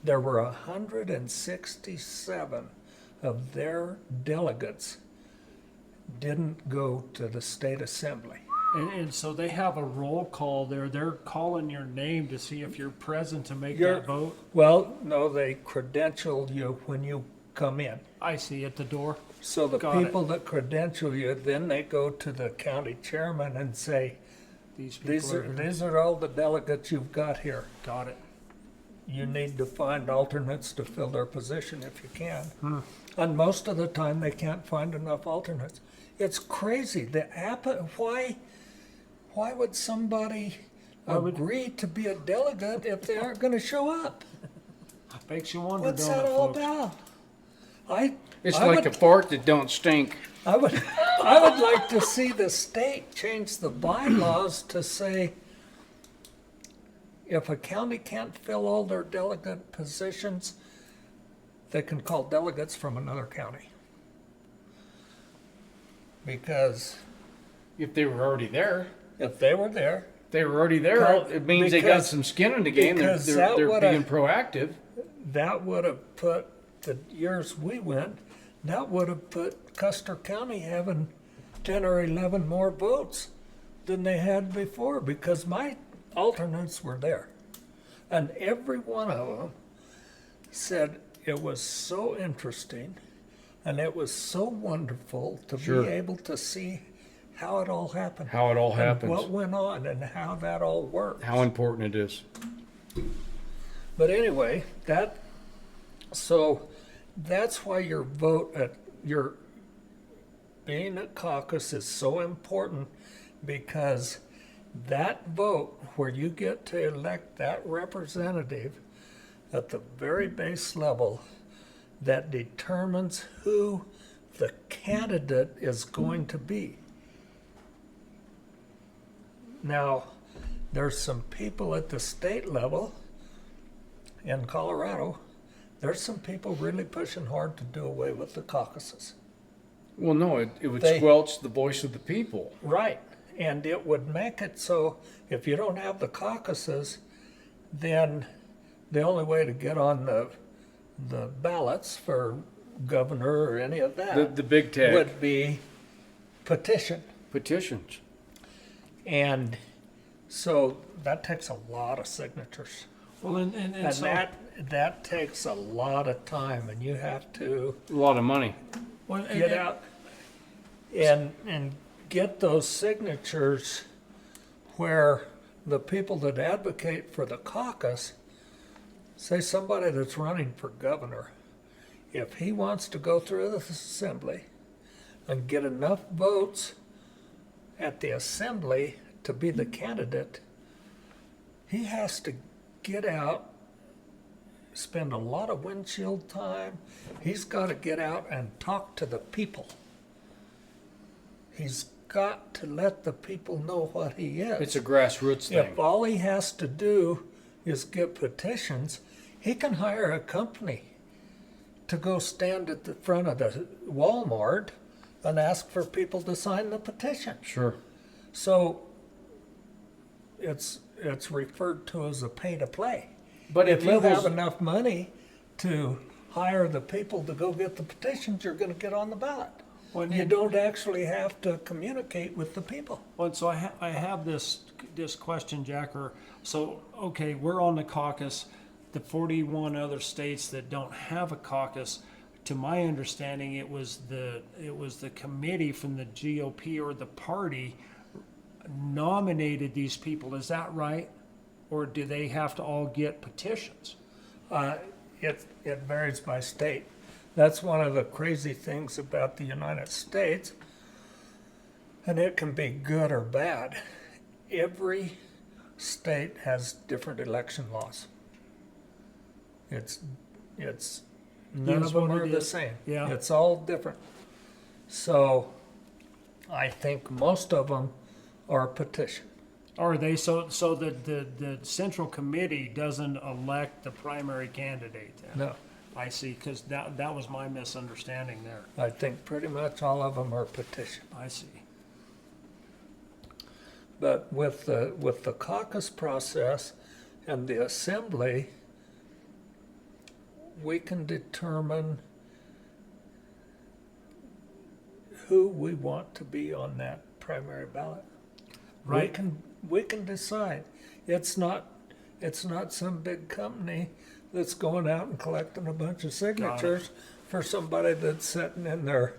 Speaker 2: There were 167 of their delegates didn't go to the state assembly.
Speaker 1: And so they have a roll call there. They're calling your name to see if you're present to make
Speaker 2: You're-
Speaker 1: that vote.
Speaker 2: Well, no, they credential you when you come in.
Speaker 1: I see at the door.
Speaker 2: So the
Speaker 1: Got it.
Speaker 2: people that credential you, then they go to the county chairman and say,
Speaker 1: These people
Speaker 2: these are all the delegates you've got here.
Speaker 1: got it.
Speaker 2: You need to find alternates to fill their position if you can. And most of the time, they can't find enough alternates. It's crazy. Why would somebody agree to be a delegate if they aren't going to show up?
Speaker 1: Makes you wonder,
Speaker 2: What's
Speaker 1: don't
Speaker 2: that
Speaker 1: it,
Speaker 2: all
Speaker 1: folks?
Speaker 2: about?
Speaker 3: It's
Speaker 2: I
Speaker 3: like
Speaker 2: would-
Speaker 3: a fart that don't stink.
Speaker 2: I would like to see the state change the bylaws to say if a county can't fill all their delegate positions, they can call delegates from another county. Because
Speaker 3: If they were already there,
Speaker 2: if they were there,
Speaker 3: they were already there.
Speaker 2: Col-
Speaker 3: It means they got
Speaker 2: because-
Speaker 3: some skin in the game. They're,
Speaker 2: because that
Speaker 3: they're
Speaker 2: would've-
Speaker 3: being proactive.
Speaker 2: that would have put the years we went, that would have put Custer County having 10 or 11 more votes than they had before because my alternates were there. And every one of them said it was so interesting and it was so wonderful to
Speaker 3: Sure.
Speaker 2: be able to see how it all happened.
Speaker 3: How it all
Speaker 2: and
Speaker 3: happens.
Speaker 2: what went on and how that all worked.
Speaker 3: How important it is.
Speaker 2: But anyway, so that's why your vote at your being at caucus is so important because that vote where you get to elect that representative at the very base level that determines who the candidate is going to be. Now, there's some people at the state level in Colorado, there's some people really pushing hard to do away with the caucuses.
Speaker 3: Well, no, it would
Speaker 2: They-
Speaker 3: squelch the voice of the people.
Speaker 2: Right. And it would make it so if you don't have the caucuses, then the only way to get on the ballots for governor or any of that
Speaker 3: The big tech
Speaker 2: would be petition.
Speaker 3: petitions.
Speaker 2: And so that takes a lot of signatures.
Speaker 1: Well, and
Speaker 2: And
Speaker 1: so,
Speaker 2: that takes a lot of time and you have to
Speaker 3: A lot of money.
Speaker 1: well,
Speaker 2: get out and get those signatures where the people that advocate for the caucus, say somebody that's running for governor, if he wants to go through the assembly and get enough votes at the assembly to be the candidate, he has to get out, spend a lot of windshield time. He's got to get out and talk to the people. He's got to let the people know what he is.
Speaker 3: It's a grassroots thing.
Speaker 2: If all he has to do is get petitions, he can hire a company to go stand at the front of the Walmart and ask for people to sign the petition.
Speaker 3: Sure.
Speaker 2: So it's referred to as a pay to play.
Speaker 3: But
Speaker 2: If
Speaker 3: if
Speaker 2: you
Speaker 3: you
Speaker 2: have enough money to hire the people to go get the petitions, you're going to get on the ballot.
Speaker 1: Well,
Speaker 2: You
Speaker 1: and-
Speaker 2: don't actually have to communicate with the people.
Speaker 1: Well, so I have this question, Jack. So okay, we're on the caucus. The 41 other states that don't have a caucus, to my understanding, it was the committee from the GOP or the party nominated these people. Is that right, or do they have to all get petitions?
Speaker 2: It varies by state. That's one of the crazy things about the United States, and it can be good or bad. Every state has different election laws. It's none
Speaker 1: Is
Speaker 2: of them
Speaker 1: what
Speaker 2: are
Speaker 1: it
Speaker 2: the
Speaker 1: is.
Speaker 2: same.
Speaker 1: Yeah.
Speaker 2: It's all different. So I think most of them are petition.
Speaker 1: Or are they so the central committee doesn't elect the primary candidate then?
Speaker 2: No,
Speaker 1: I see, because that was my misunderstanding there.
Speaker 2: I think pretty much all of them are petition.
Speaker 1: I see.
Speaker 2: But with the caucus process and the assembly, we can determine who we want to be on that primary ballot.
Speaker 1: Right.
Speaker 2: We can decide. It's not some big company that's going out and collecting a bunch of signatures for somebody that's sitting in their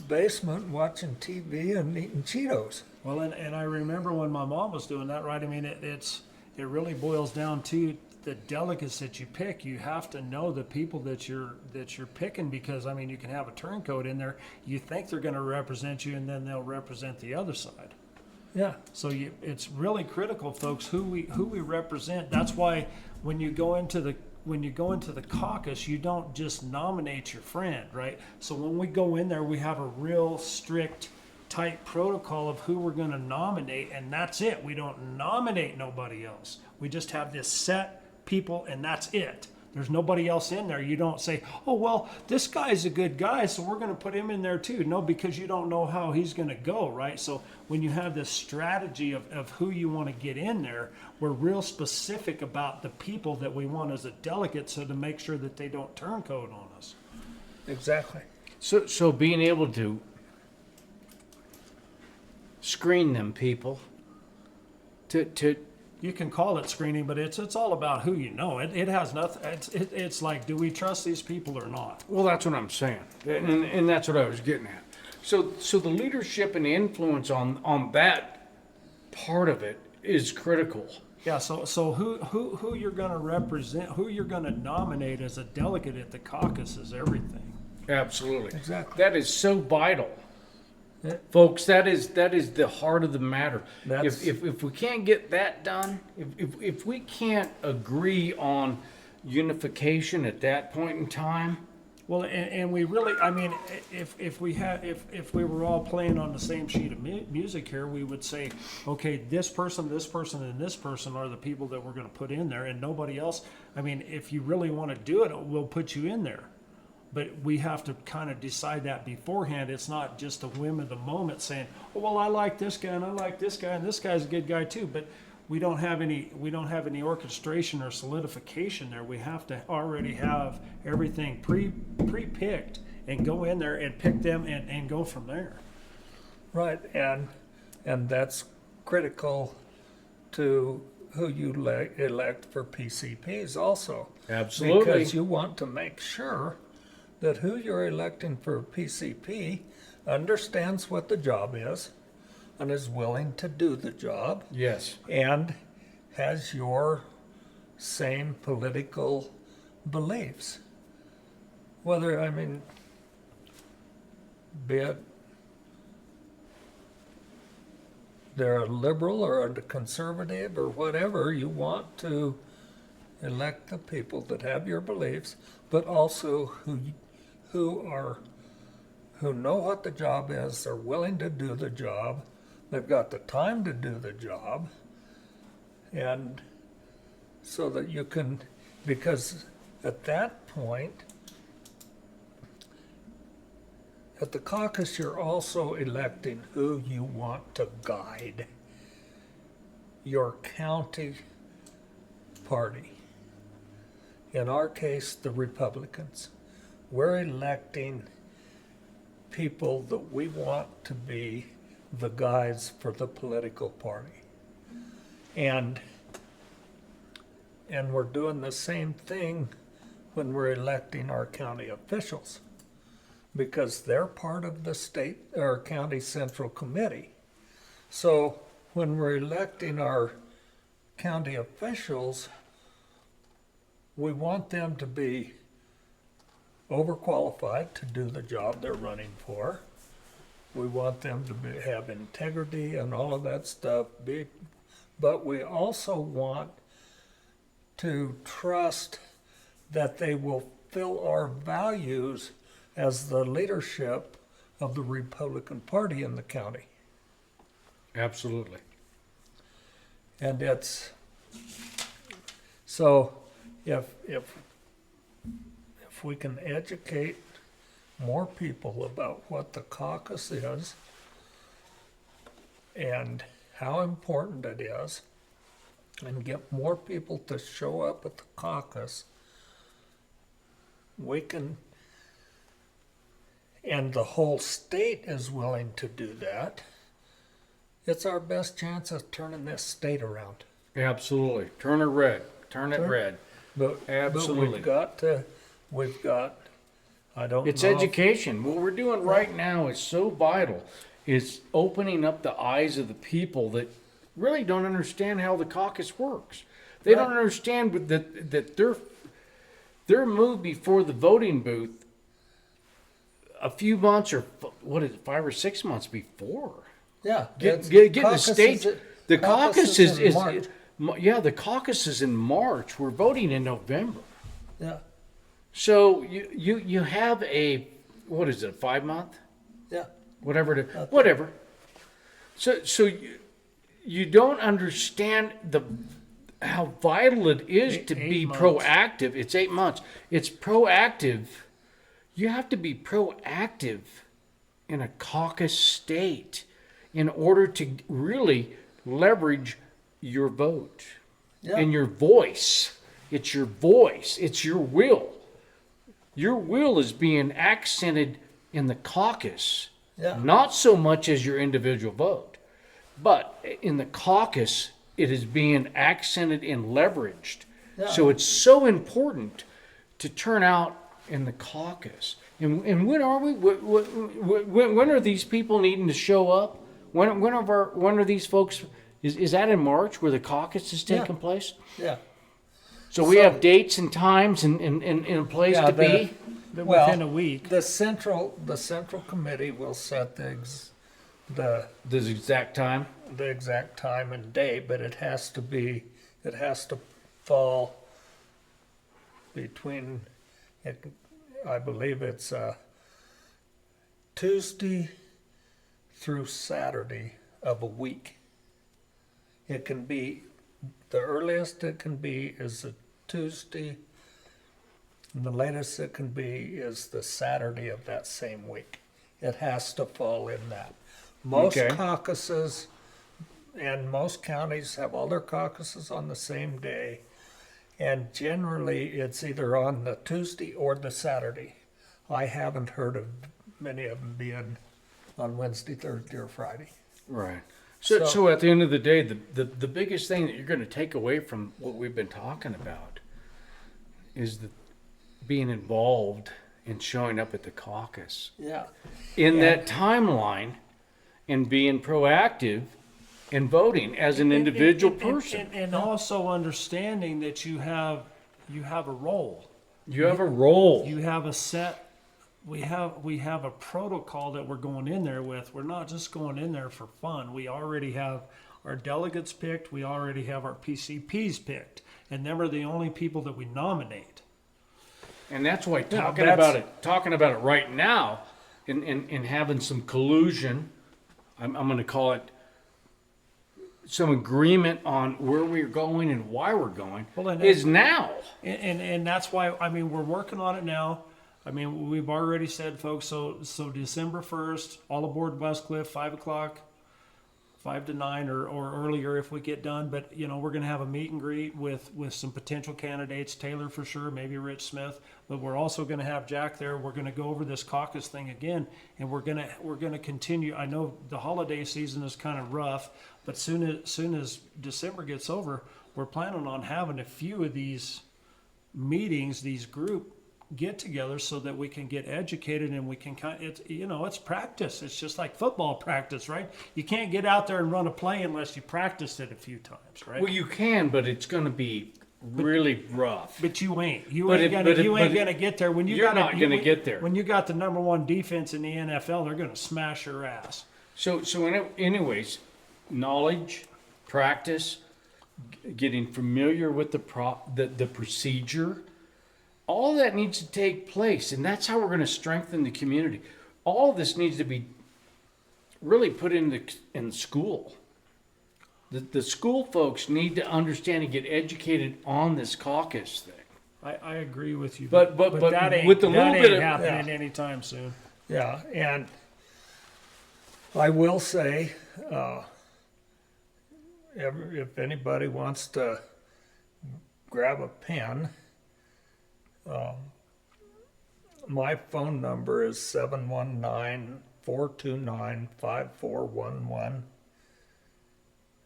Speaker 2: basement watching TV and eating Cheetos.
Speaker 1: Well, and I remember when my mom was doing that, right? I mean, it really boils down to the delegates that you pick. You have to know the people that you're picking, because I mean, you can have a turncoat in there. You think they're going to represent you, and then they'll represent the other side.
Speaker 2: Yeah.
Speaker 1: So it's really critical, folks, who we represent. That's why when you go into the caucus, you don't just nominate your friend, right? So when we go in there, we have a real strict, tight protocol of who we're going to nominate, and that's it. We don't nominate nobody else. We just have this set people, and that's it. There's nobody else in there. You don't say, oh, well, this guy's a good guy, so we're going to put him in there too. No, because you don't know how he's going to go, right? So when you have this strategy of who you want to get in there, we're real specific about the people that we want as a delegate, so to make sure that they don't turncoat on us.
Speaker 2: Exactly.
Speaker 3: So being able to screen them people to
Speaker 1: You can call it screening, but it's all about who you know. It has nothing. It's like, do we trust these people or not?
Speaker 3: well, that's what I'm saying, and that's what I was getting at. So the leadership and the influence on that part of it is critical.
Speaker 1: Yeah. So who you're going to represent, who you're going to nominate as a delegate at the caucus is everything.
Speaker 3: Absolutely.
Speaker 2: Exactly.
Speaker 3: That is so vital.
Speaker 2: Yeah.
Speaker 3: Folks, that is the heart of the matter.
Speaker 2: That's-
Speaker 3: If we can't get that done, if we can't agree on unification at that point in time,
Speaker 1: Well, and we really, I mean, if we were all playing on the same sheet of music here, we would say, okay, this person, and this person are the people that we're going to put in there, and nobody else. I mean, if you really want to do it, we'll put you in there. But we have to kind of decide that beforehand. It's not just a whim of the moment saying, oh, well, I like this guy and I like this guy and this guy's a good guy too. But we don't have any orchestration or solidification there. We have to already have everything pre-picked and go in there and pick them and go from there.
Speaker 2: Right, and that's critical to who you elect for PCPs also.
Speaker 3: Absolutely.
Speaker 2: Because you want to make sure that who you're electing for PCP understands what the job is and is willing to do the job
Speaker 3: yes,
Speaker 2: and has your same political beliefs. Whether, I mean, be it they're a liberal or a conservative or whatever, you want to elect the people that have your beliefs, but also who know what the job is, they're willing to do the job, they've got the time to do the job, and so that you can, because at that point, at the caucus, you're also electing who you want to guide your county party. In our case, the Republicans. We're electing people that we want to be the guides for the political party. And we're doing the same thing when we're electing our county officials, because they're part of the state or county central committee. So when we're electing our county officials, we want them to be overqualified to do the job they're running for. We want them to have integrity and all of that stuff. But we also want to trust that they will fill our values as the leadership of the Republican Party in the county.
Speaker 3: absolutely.
Speaker 2: And it's so if we can educate more people about what the caucus is and how important it is, and get more people to show up at the caucus, we can, and the whole state is willing to do that, It's our best chance of turning this state around.
Speaker 3: Absolutely. Turn it red. Turn it red.
Speaker 2: But
Speaker 3: Absolutely.
Speaker 2: we've got, I don't
Speaker 3: It's
Speaker 2: know. if-
Speaker 3: education. What we're doing right now is so vital. Is opening up the eyes of the people that really don't understand how the caucus works. They don't
Speaker 2: Right.
Speaker 3: understand that their move before the voting booth a few months or what is it, 5 or 6 months before.
Speaker 2: Yeah.
Speaker 3: Get
Speaker 2: it's-
Speaker 3: the
Speaker 2: caucus
Speaker 3: state.
Speaker 2: is-
Speaker 3: The caucus is
Speaker 2: in March.
Speaker 3: yeah. The caucus is in March. We're voting in November.
Speaker 2: Yeah,
Speaker 3: So you have a what is it, 5 month?
Speaker 2: yeah.
Speaker 3: Whatever. So you don't understand how vital it is to be
Speaker 1: 8 months.
Speaker 3: proactive. It's 8 months. It's proactive. You have to be proactive in a caucus state in order to really leverage your vote
Speaker 2: Yeah.
Speaker 3: and your voice. It's your voice. It's your will. Your will is being accented in the caucus.
Speaker 2: Yeah.
Speaker 3: Not so much as your individual vote, but in the caucus, it is being accented and leveraged.
Speaker 2: Yeah.
Speaker 3: So it's so important to turn out in the caucus. And when are we? When are these people needing to show up? When are these folks? Is that in March where the caucus is taking place?
Speaker 2: Yeah.
Speaker 3: So we
Speaker 2: So-
Speaker 3: have dates and times and a place
Speaker 2: Yeah,
Speaker 3: to be.
Speaker 1: But
Speaker 2: Well,
Speaker 1: within a week.
Speaker 2: The central committee will set the
Speaker 3: This exact time.
Speaker 2: exact time and day, but it has to fall between, I believe it's Tuesday through Saturday of a week. It can be, the earliest it can be is a Tuesday, and the latest it can be is the Saturday of that same week. It has to fall in that. Most
Speaker 3: Okay.
Speaker 2: caucuses and most counties have all their caucuses on the same day. And generally, it's either on the Tuesday or the Saturday. I haven't heard of many of them being on Wednesday, Thursday, or Friday.
Speaker 3: Right.
Speaker 2: So-
Speaker 3: So at the end of the day, the biggest thing that you're going to take away from what we've been talking about is being involved and showing up at the caucus
Speaker 2: Yeah.
Speaker 3: in that timeline and being proactive and voting as an individual person.
Speaker 1: And also understanding that you have a role.
Speaker 3: You have a role.
Speaker 1: You have a set. We have a protocol that we're going in there with. We're not just going in there for fun. We already have our delegates picked. We already have our PCPs picked, and them are the only people that we nominate.
Speaker 3: And that's why talking
Speaker 1: that's-
Speaker 3: about it right now and having some collusion, I'm going to call it some agreement on where we're going and why we're going
Speaker 1: Well, and-
Speaker 3: is now.
Speaker 1: And that's why, I mean, we're working on it now. I mean, we've already said, folks, so December 1st, all aboard Westcliff, 5 o'clock, 5 to 9 or earlier if we get done. But, you know, we're going to have a meet and greet with some potential candidates, Taylor for sure, maybe Rich Smith. But we're also going to have Jack there. We're going to go over this caucus thing again, and we're going to continue. I know the holiday season is kind of rough, but soon as December gets over, we're planning on having a few of these meetings, these group get-togethers, so that we can get educated and we can it's practice. It's just like football practice, right? You can't get out there and run a play unless you practiced it a few times, right?
Speaker 3: Well, you can, but it's going to be really rough.
Speaker 1: But you ain't. You
Speaker 3: But
Speaker 1: ain't
Speaker 3: it-
Speaker 1: gonna get there when
Speaker 3: You're not gonna get there.
Speaker 1: When you got the number one defense in the NFL, they're gonna smash your ass.
Speaker 3: So anyways, knowledge, practice, getting familiar with the procedure, all that needs to take place, and that's how we're going to strengthen the community. All of this needs to be really put in school. The school folks need to understand and get educated on this caucus thing.
Speaker 1: I agree with you.
Speaker 3: But
Speaker 1: that ain't,
Speaker 3: with a little
Speaker 1: that
Speaker 3: bit
Speaker 1: ain't
Speaker 3: of-
Speaker 1: happening anytime soon.
Speaker 2: Yeah, and I will say, if anybody wants to grab a pen, my phone number is 719-429-5411.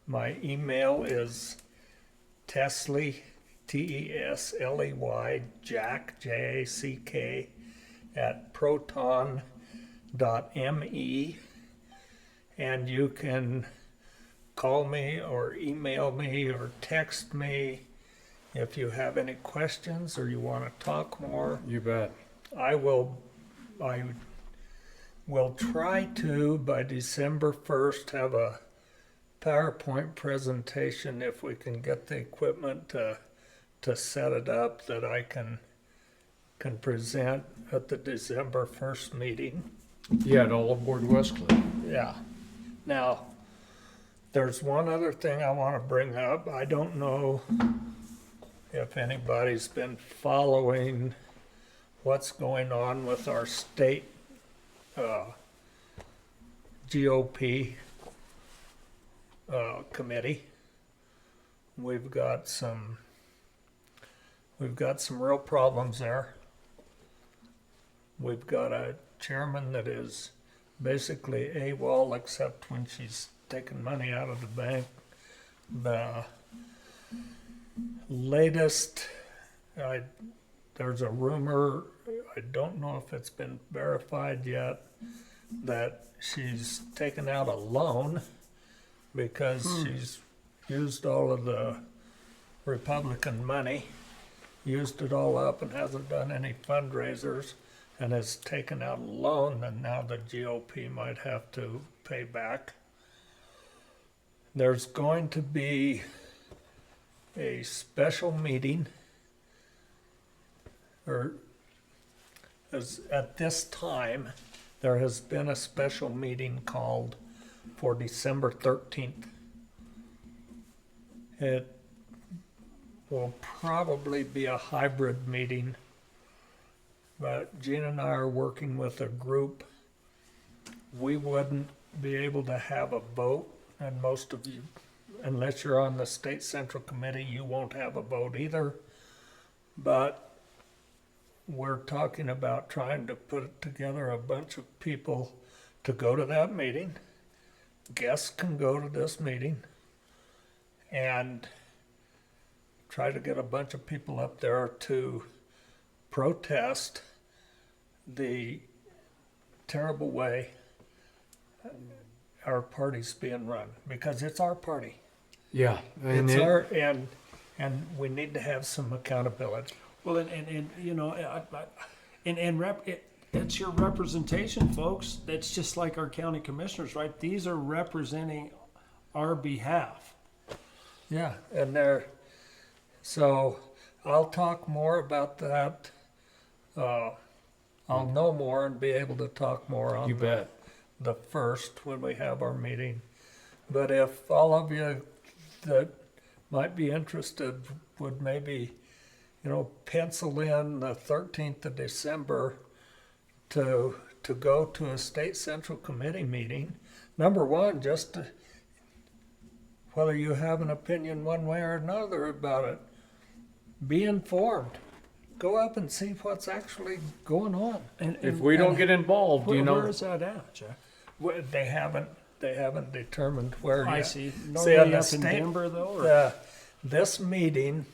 Speaker 2: My email is Tesley, Tesley, Jack, Jack, at proton.me. And you can call me or email me or text me if you have any questions or you want to talk more.
Speaker 3: You bet.
Speaker 2: I will try to, by December 1st, have a PowerPoint presentation if we can get the equipment to set it up that I can present at the December 1st meeting.
Speaker 3: Yeah, at all aboard Westcliff.
Speaker 2: Yeah. Now, there's one other thing I want to bring up. I don't know if anybody's been following what's going on with our state GOP committee. We've got some real problems there. We've got a chairman that is basically AWOL, except when she's taking money out of the bank. The latest, there's a rumor, I don't know if it's been verified yet, that she's taken out a loan because she's used all of the Republican money, used it all up and hasn't done any fundraisers, and has taken out a loan, and now the GOP might have to pay back. There's going to be a special meeting, or as at this time, there has been a special meeting called for December 13th. It will probably be a hybrid meeting, but Gene and I are working with a group. We wouldn't be able to have a vote, and most of you, unless you're on the State Central Committee, you won't have a vote either. But we're talking about trying to put together a bunch of people to go to that meeting. Guests can go to this meeting and try to get a bunch of people up there to protest the terrible way our party's being run, because it's our party.
Speaker 3: Yeah, and
Speaker 2: It's our, and we need to have some accountability.
Speaker 1: Well, and you know, it's your representation, folks. That's just like our county commissioners, right? These are representing our behalf.
Speaker 2: Yeah, and so I'll talk more about that. I'll know more and be able to talk more on
Speaker 3: you bet.
Speaker 2: the first when we have our meeting. But if all of you that might be interested would maybe, pencil in the 13th of December to go to a State Central Committee meeting. Number one, just to, whether you have an opinion one way or another about it, be informed. Go up and see what's actually going on.
Speaker 1: And
Speaker 3: If we don't get involved,
Speaker 1: where is that at, Jack?
Speaker 2: Well, they haven't determined where yet.
Speaker 1: I see.
Speaker 2: See,
Speaker 1: Normally
Speaker 2: on the
Speaker 1: up in
Speaker 2: state-
Speaker 1: Denver, though? Or?
Speaker 2: This meeting,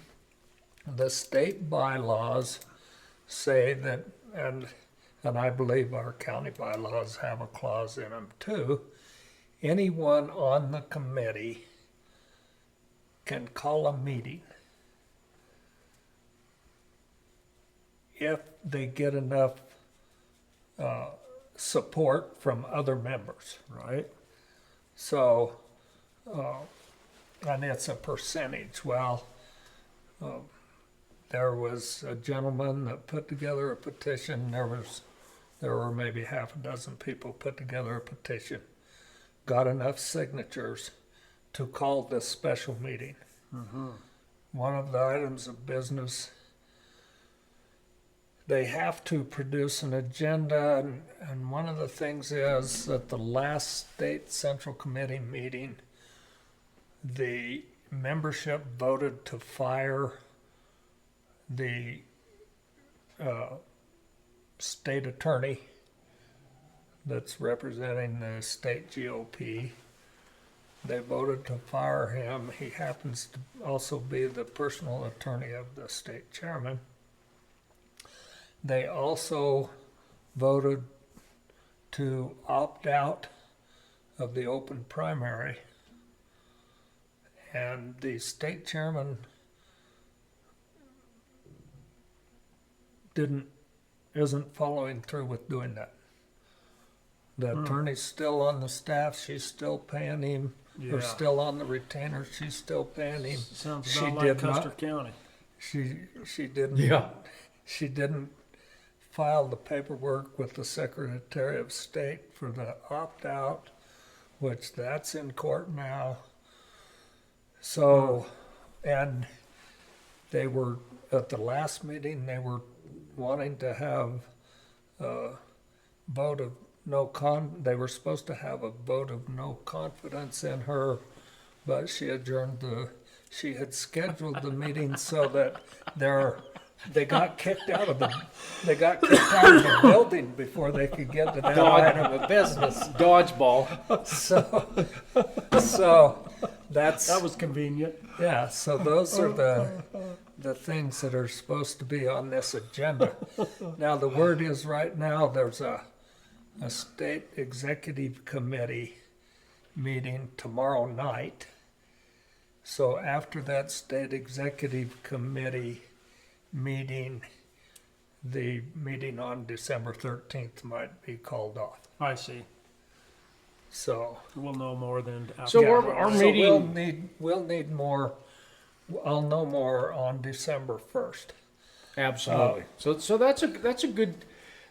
Speaker 2: the state bylaws say that, and I believe our county bylaws have a clause in them too, anyone on the committee can call a meeting if they get enough support from other members.
Speaker 1: Right.
Speaker 2: So, and it's a percentage. Well, there was a gentleman that put together a petition. There were maybe half a dozen people put together a petition, got enough signatures to call this special meeting. One of the items of business, they have to produce an agenda, and one of the things is that the last State Central Committee meeting, the membership voted to fire the state attorney that's representing the state GOP. They voted to fire him. He happens to also be the personal attorney of the state chairman. They also voted to opt out of the open primary. And the state chairman isn't following through with doing that. The attorney's still on the staff, she's still paying him,
Speaker 1: Yeah.
Speaker 2: or still on the retainer, she's still paying him.
Speaker 1: Sounds
Speaker 2: She
Speaker 1: about like
Speaker 2: did
Speaker 1: Custer
Speaker 2: not-
Speaker 1: County.
Speaker 2: She didn't
Speaker 3: Yeah.
Speaker 2: she didn't file the paperwork with the Secretary of State for the opt-out, which that's in court now. So, and they were, at the last meeting, they were wanting to have a vote of they were supposed to have a vote of no confidence in her, but she she had scheduled the meeting so that they got kicked out of the building before they could get to that item of business.
Speaker 3: Dodgeball.
Speaker 2: So that's
Speaker 1: That was convenient.
Speaker 2: yeah. So those are the things that are supposed to be on this agenda. Now the word is right now there's a state executive committee meeting tomorrow night. So after that state executive committee meeting, the meeting on December 13th might be called off.
Speaker 1: I see.
Speaker 2: So,
Speaker 1: We'll know more than after.
Speaker 3: So
Speaker 2: yeah,
Speaker 3: our
Speaker 2: so
Speaker 3: meeting-
Speaker 2: we'll need more. I'll know more on December 1st.
Speaker 3: Absolutely. So that's a good.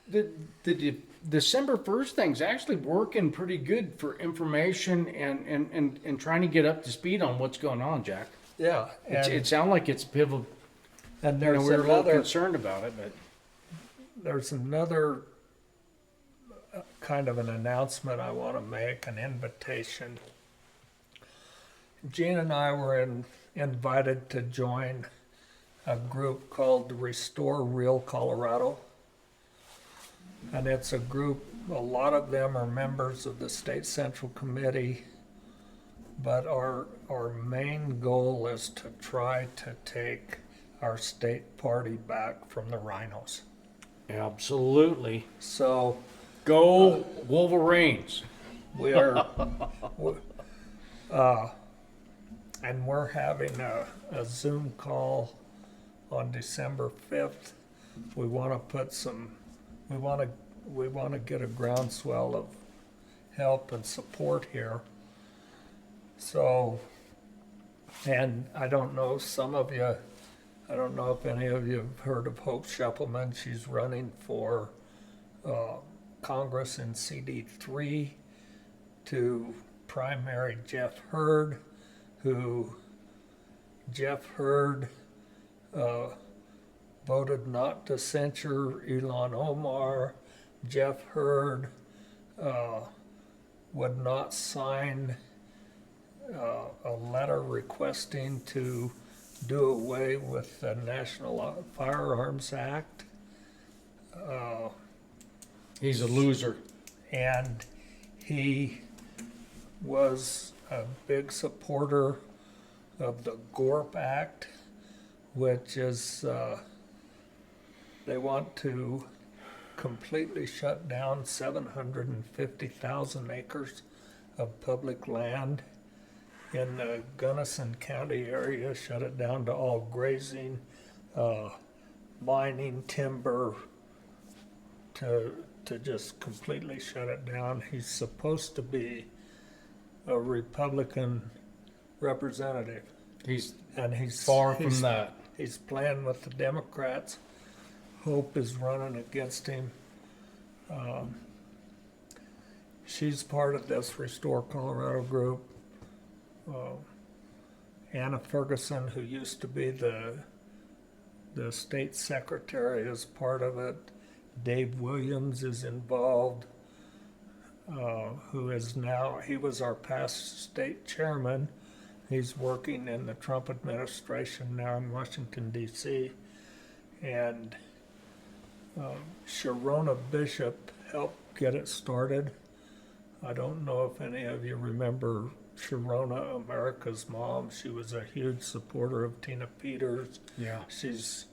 Speaker 3: The December 1st thing's actually working pretty good for information and trying to get up to speed on what's going on, Jack.
Speaker 2: Yeah,
Speaker 3: It sounds like it's pivotal.
Speaker 2: and
Speaker 3: You know,
Speaker 2: there's
Speaker 3: we were a little
Speaker 2: another.
Speaker 3: concerned about it, but
Speaker 2: There's another kind of an announcement I want to make, an invitation. Gene and I were invited to join a group called Restore Real Colorado. And it's a group, a lot of them are members of the State Central Committee, but our main goal is to try to take our state party back from the rhinos.
Speaker 3: absolutely.
Speaker 2: So
Speaker 3: Go Wolverines.
Speaker 2: we are, and we're having a Zoom call on December 5th. We want to put we want to get a groundswell of help and support here. So, and I don't know, I don't know if any of you have heard of Hope Scheppelman. She's running for Congress in CD3 to primary Jeff Hurd, who Jeff Hurd voted not to censure Elon Omar. Jeff Hurd would not sign a letter requesting to do away with the National Firearms Act.
Speaker 3: He's a loser.
Speaker 2: And he was a big supporter of the GORP Act, which is they want to completely shut down 750,000 acres of public land in the Gunnison County area, shut it down to all grazing, mining, timber, to just completely shut it down. He's supposed to be a Republican representative,
Speaker 3: He's
Speaker 2: and he's
Speaker 3: far from that.
Speaker 2: He's playing with the Democrats. Hope is running against him. She's part of this Restore Colorado group. Anna Ferguson, who used to be the state secretary, is part of it. Dave Williams is involved, who is now, he was our past state chairman. He's working in the Trump administration now in Washington, D.C. And Sharona Bishop helped get it started. I don't know if any of you remember Sharona, America's mom. She was a huge supporter of Tina Peters.
Speaker 3: Yeah.
Speaker 2: She's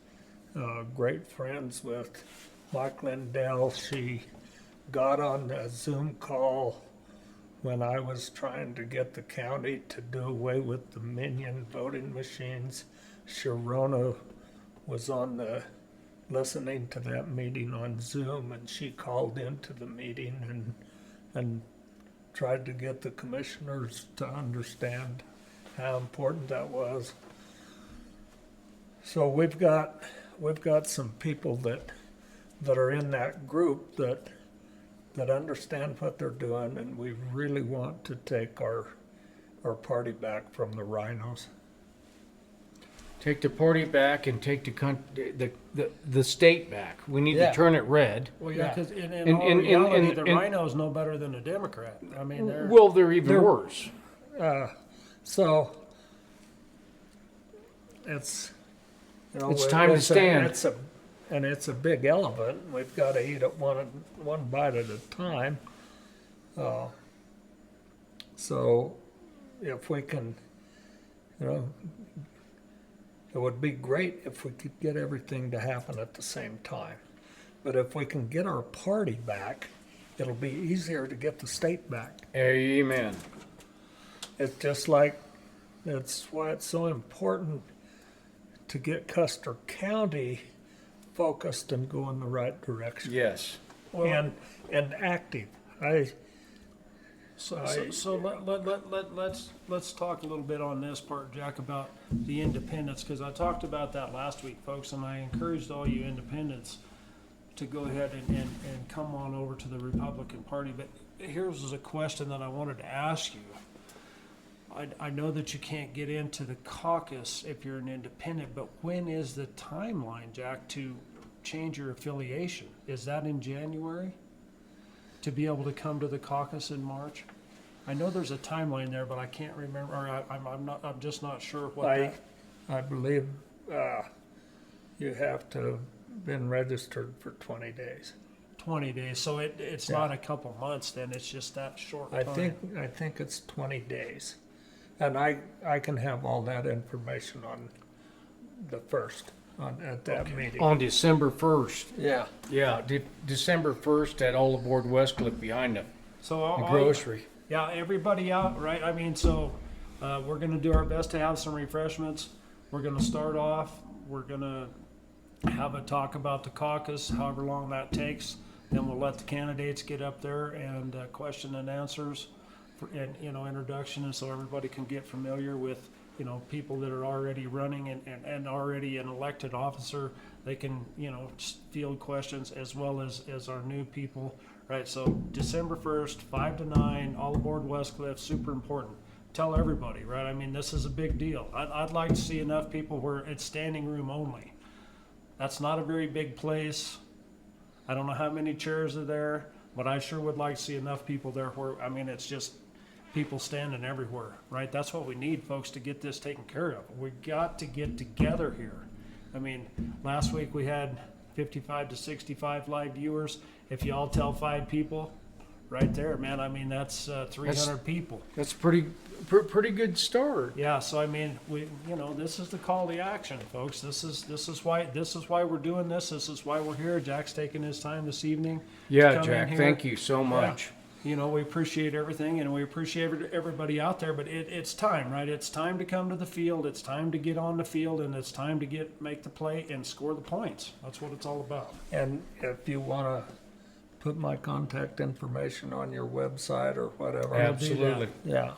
Speaker 2: great friends with Mike Lindell. She got on a Zoom call when I was trying to get the county to do away with the minion voting machines. Sharona was on the listening to that meeting on Zoom, and she called into the meeting and tried to get the commissioners to understand how important that was. So we've got some people that are in that group that understand what they're doing, and we really want to take our party back from the rhinos.
Speaker 3: Take the party back and take the state back. We need
Speaker 2: Yeah.
Speaker 3: to turn it red.
Speaker 1: Well, yeah, because in
Speaker 3: In-
Speaker 1: all
Speaker 3: in-
Speaker 1: reality, the
Speaker 3: in-
Speaker 1: rhinos know better than a Democrat. I mean, they're
Speaker 3: Well, they're even
Speaker 2: They're-
Speaker 3: worse.
Speaker 2: So it's
Speaker 3: It's time to stand.
Speaker 2: It's a big elephant. We've got to eat it one bite at a time. So if we can, it would be great if we could get everything to happen at the same time. But if we can get our party back, it'll be easier to get the state back.
Speaker 3: Amen.
Speaker 2: It's just like, that's why it's so important to get Custer County focused and go in the right direction.
Speaker 3: Yes.
Speaker 2: And active.
Speaker 1: So let's talk a little bit on this part, Jack, about the independents, because I talked about that last week, folks, and I encouraged all you independents to go ahead and come on over to the Republican Party. But here's a question that I wanted to ask you. I know that you can't get into the caucus if you're an independent, but when is the timeline, Jack, to change your affiliation? Is that in January? To be able to come to the caucus in March? I know there's a timeline there, but I can't remember, or I'm just not sure what
Speaker 2: I believe you have to have been registered for 20 days.
Speaker 1: 20 days, so it's
Speaker 2: Yeah.
Speaker 1: not a couple months then, it's just that short
Speaker 2: I
Speaker 1: time.
Speaker 2: think it's 20 days. And I can have all that information on the 1st, at that meeting.
Speaker 3: On December 1st.
Speaker 2: Yeah.
Speaker 3: Yeah, December 1st at All Aboard Westcliff behind the
Speaker 1: So all,
Speaker 3: grocery.
Speaker 1: yeah, everybody out, right? I mean, so we're going to do our best to have some refreshments. We're going to start off. We're going to have a talk about the caucus, however long that takes. Then we'll let the candidates get up there and question and answers, and introduction, and so everybody can get familiar with people that are already running and already an elected officer. They can just field questions as well as our new people. Right, so December 1st, 5 to 9, All Aboard Westcliff, super important. Tell everybody, right? I mean, this is a big deal. I'd like to see enough people where it's standing room only. That's not a very big place. I don't know how many chairs are there, but I sure would like to see enough people there where, I mean, it's just people standing everywhere, right? That's what we need, folks, to get this taken care of. We got to get together here. I mean, last week we had 55 to 65 live viewers. If you all tell 5 people, right there, man, I mean, that's 300 people.
Speaker 3: That's pretty good start.
Speaker 1: Yeah, so I mean, this is the call to action, folks. This is why we're doing this. This is why we're here. Jack's taking his time this evening.
Speaker 3: Yeah,
Speaker 1: come in
Speaker 3: Jack,
Speaker 1: here.
Speaker 3: thank you so much.
Speaker 1: We appreciate everything, and we appreciate everybody out there, but it's time, right? It's time to come to the field. It's time to get on the field, and it's time to make the play and score the points. That's what it's all about.
Speaker 2: And if you want to put my contact information on your website or whatever.
Speaker 3: Absolutely.
Speaker 2: Yeah.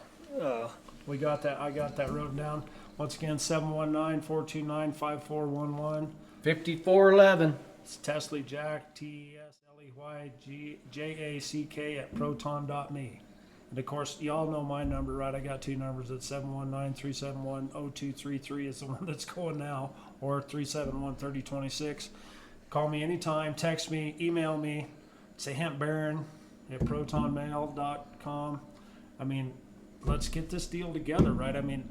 Speaker 1: We got that. I got that wrote down. Once again, 719-429-5411.
Speaker 3: 5411.
Speaker 1: It's Tesley Jack, TESLEYJACK at proton.me. And of course, y'all know my number, right? I got 2 numbers. It's 719-371-0233 is the one that's going now, or 371-3026. Call me anytime, text me, email me, say hempbaron at protonmail.com. I mean, let's get this deal together, right? I mean,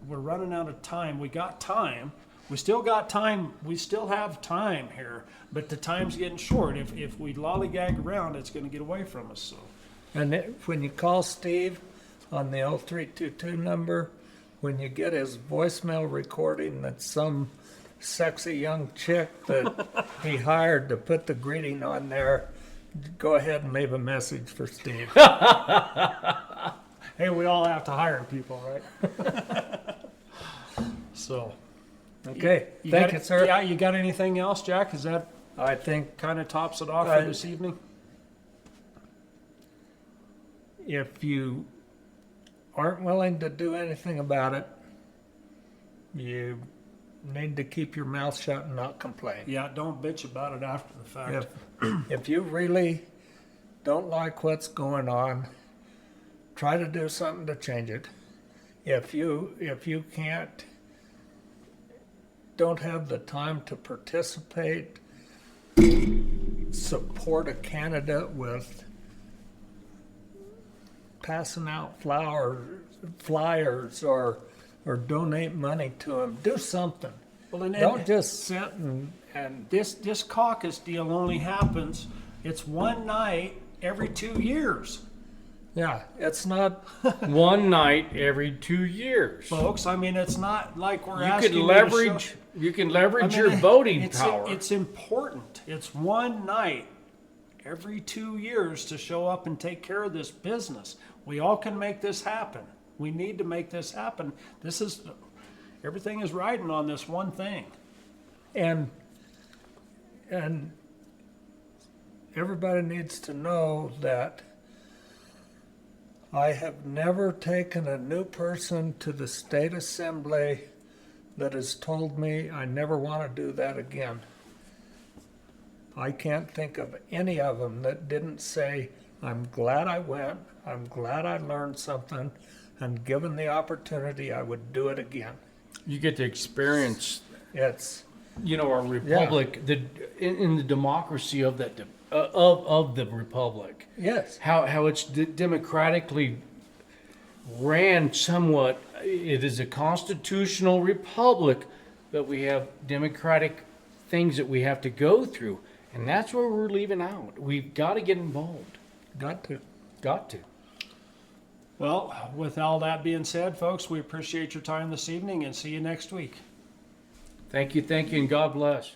Speaker 1: we're running out of time. We got time. We still got time. We still have time here, but the time's getting short. If we lollygag around, it's going to get away from us. So,
Speaker 2: And when you call Steve on the 0322 number, when you get his voicemail recording, that's some sexy young chick that he hired to put the greeting on there, go ahead and leave a message for Steve.
Speaker 1: Hey, we all have to hire people, right? So,
Speaker 2: Okay, thank you, sir.
Speaker 1: Yeah, you got anything else, Jack? Is that
Speaker 2: I think
Speaker 1: kind of tops it off for this evening?
Speaker 2: if you aren't willing to do anything about it, you need to keep your mouth shut and not complain.
Speaker 1: Yeah, don't bitch about it after the fact.
Speaker 2: If you really don't like what's going on, try to do something to change it. If you don't have the time to participate, support a candidate with passing out flyers or donate money to him. Do something.
Speaker 1: Well,
Speaker 2: Don't just sit and
Speaker 1: this caucus deal only happens. It's one night every 2 years,
Speaker 2: yeah, it's not.
Speaker 3: One night every 2 years.
Speaker 1: folks. I mean, it's not like we're
Speaker 3: You
Speaker 1: asking
Speaker 3: can
Speaker 1: you to
Speaker 3: leverage.
Speaker 1: show-
Speaker 3: You can leverage
Speaker 1: I mean,
Speaker 3: your voting
Speaker 1: it's,
Speaker 3: power.
Speaker 1: It's important. It's one night every 2 years to show up and take care of this business. We all can make this happen. We need to make this happen. Everything is riding on this one thing.
Speaker 2: And everybody needs to know that I have never taken a new person to the state assembly that has told me I never want to do that again. I can't think of any of them that didn't say, I'm glad I went, I'm glad I learned something, and given the opportunity, I would do it again.
Speaker 3: You get to experience,
Speaker 2: It's,
Speaker 3: our republic, in the democracy of that of the republic.
Speaker 2: yes,
Speaker 3: How it's democratically ran somewhat. It is a constitutional republic, but we have democratic things that we have to go through, and that's where we're leaving out. We've got to get involved.
Speaker 2: got to.
Speaker 3: Got to.
Speaker 1: Well, with all that being said, folks, we appreciate your time this evening and see you next week.
Speaker 3: Thank you, and God bless.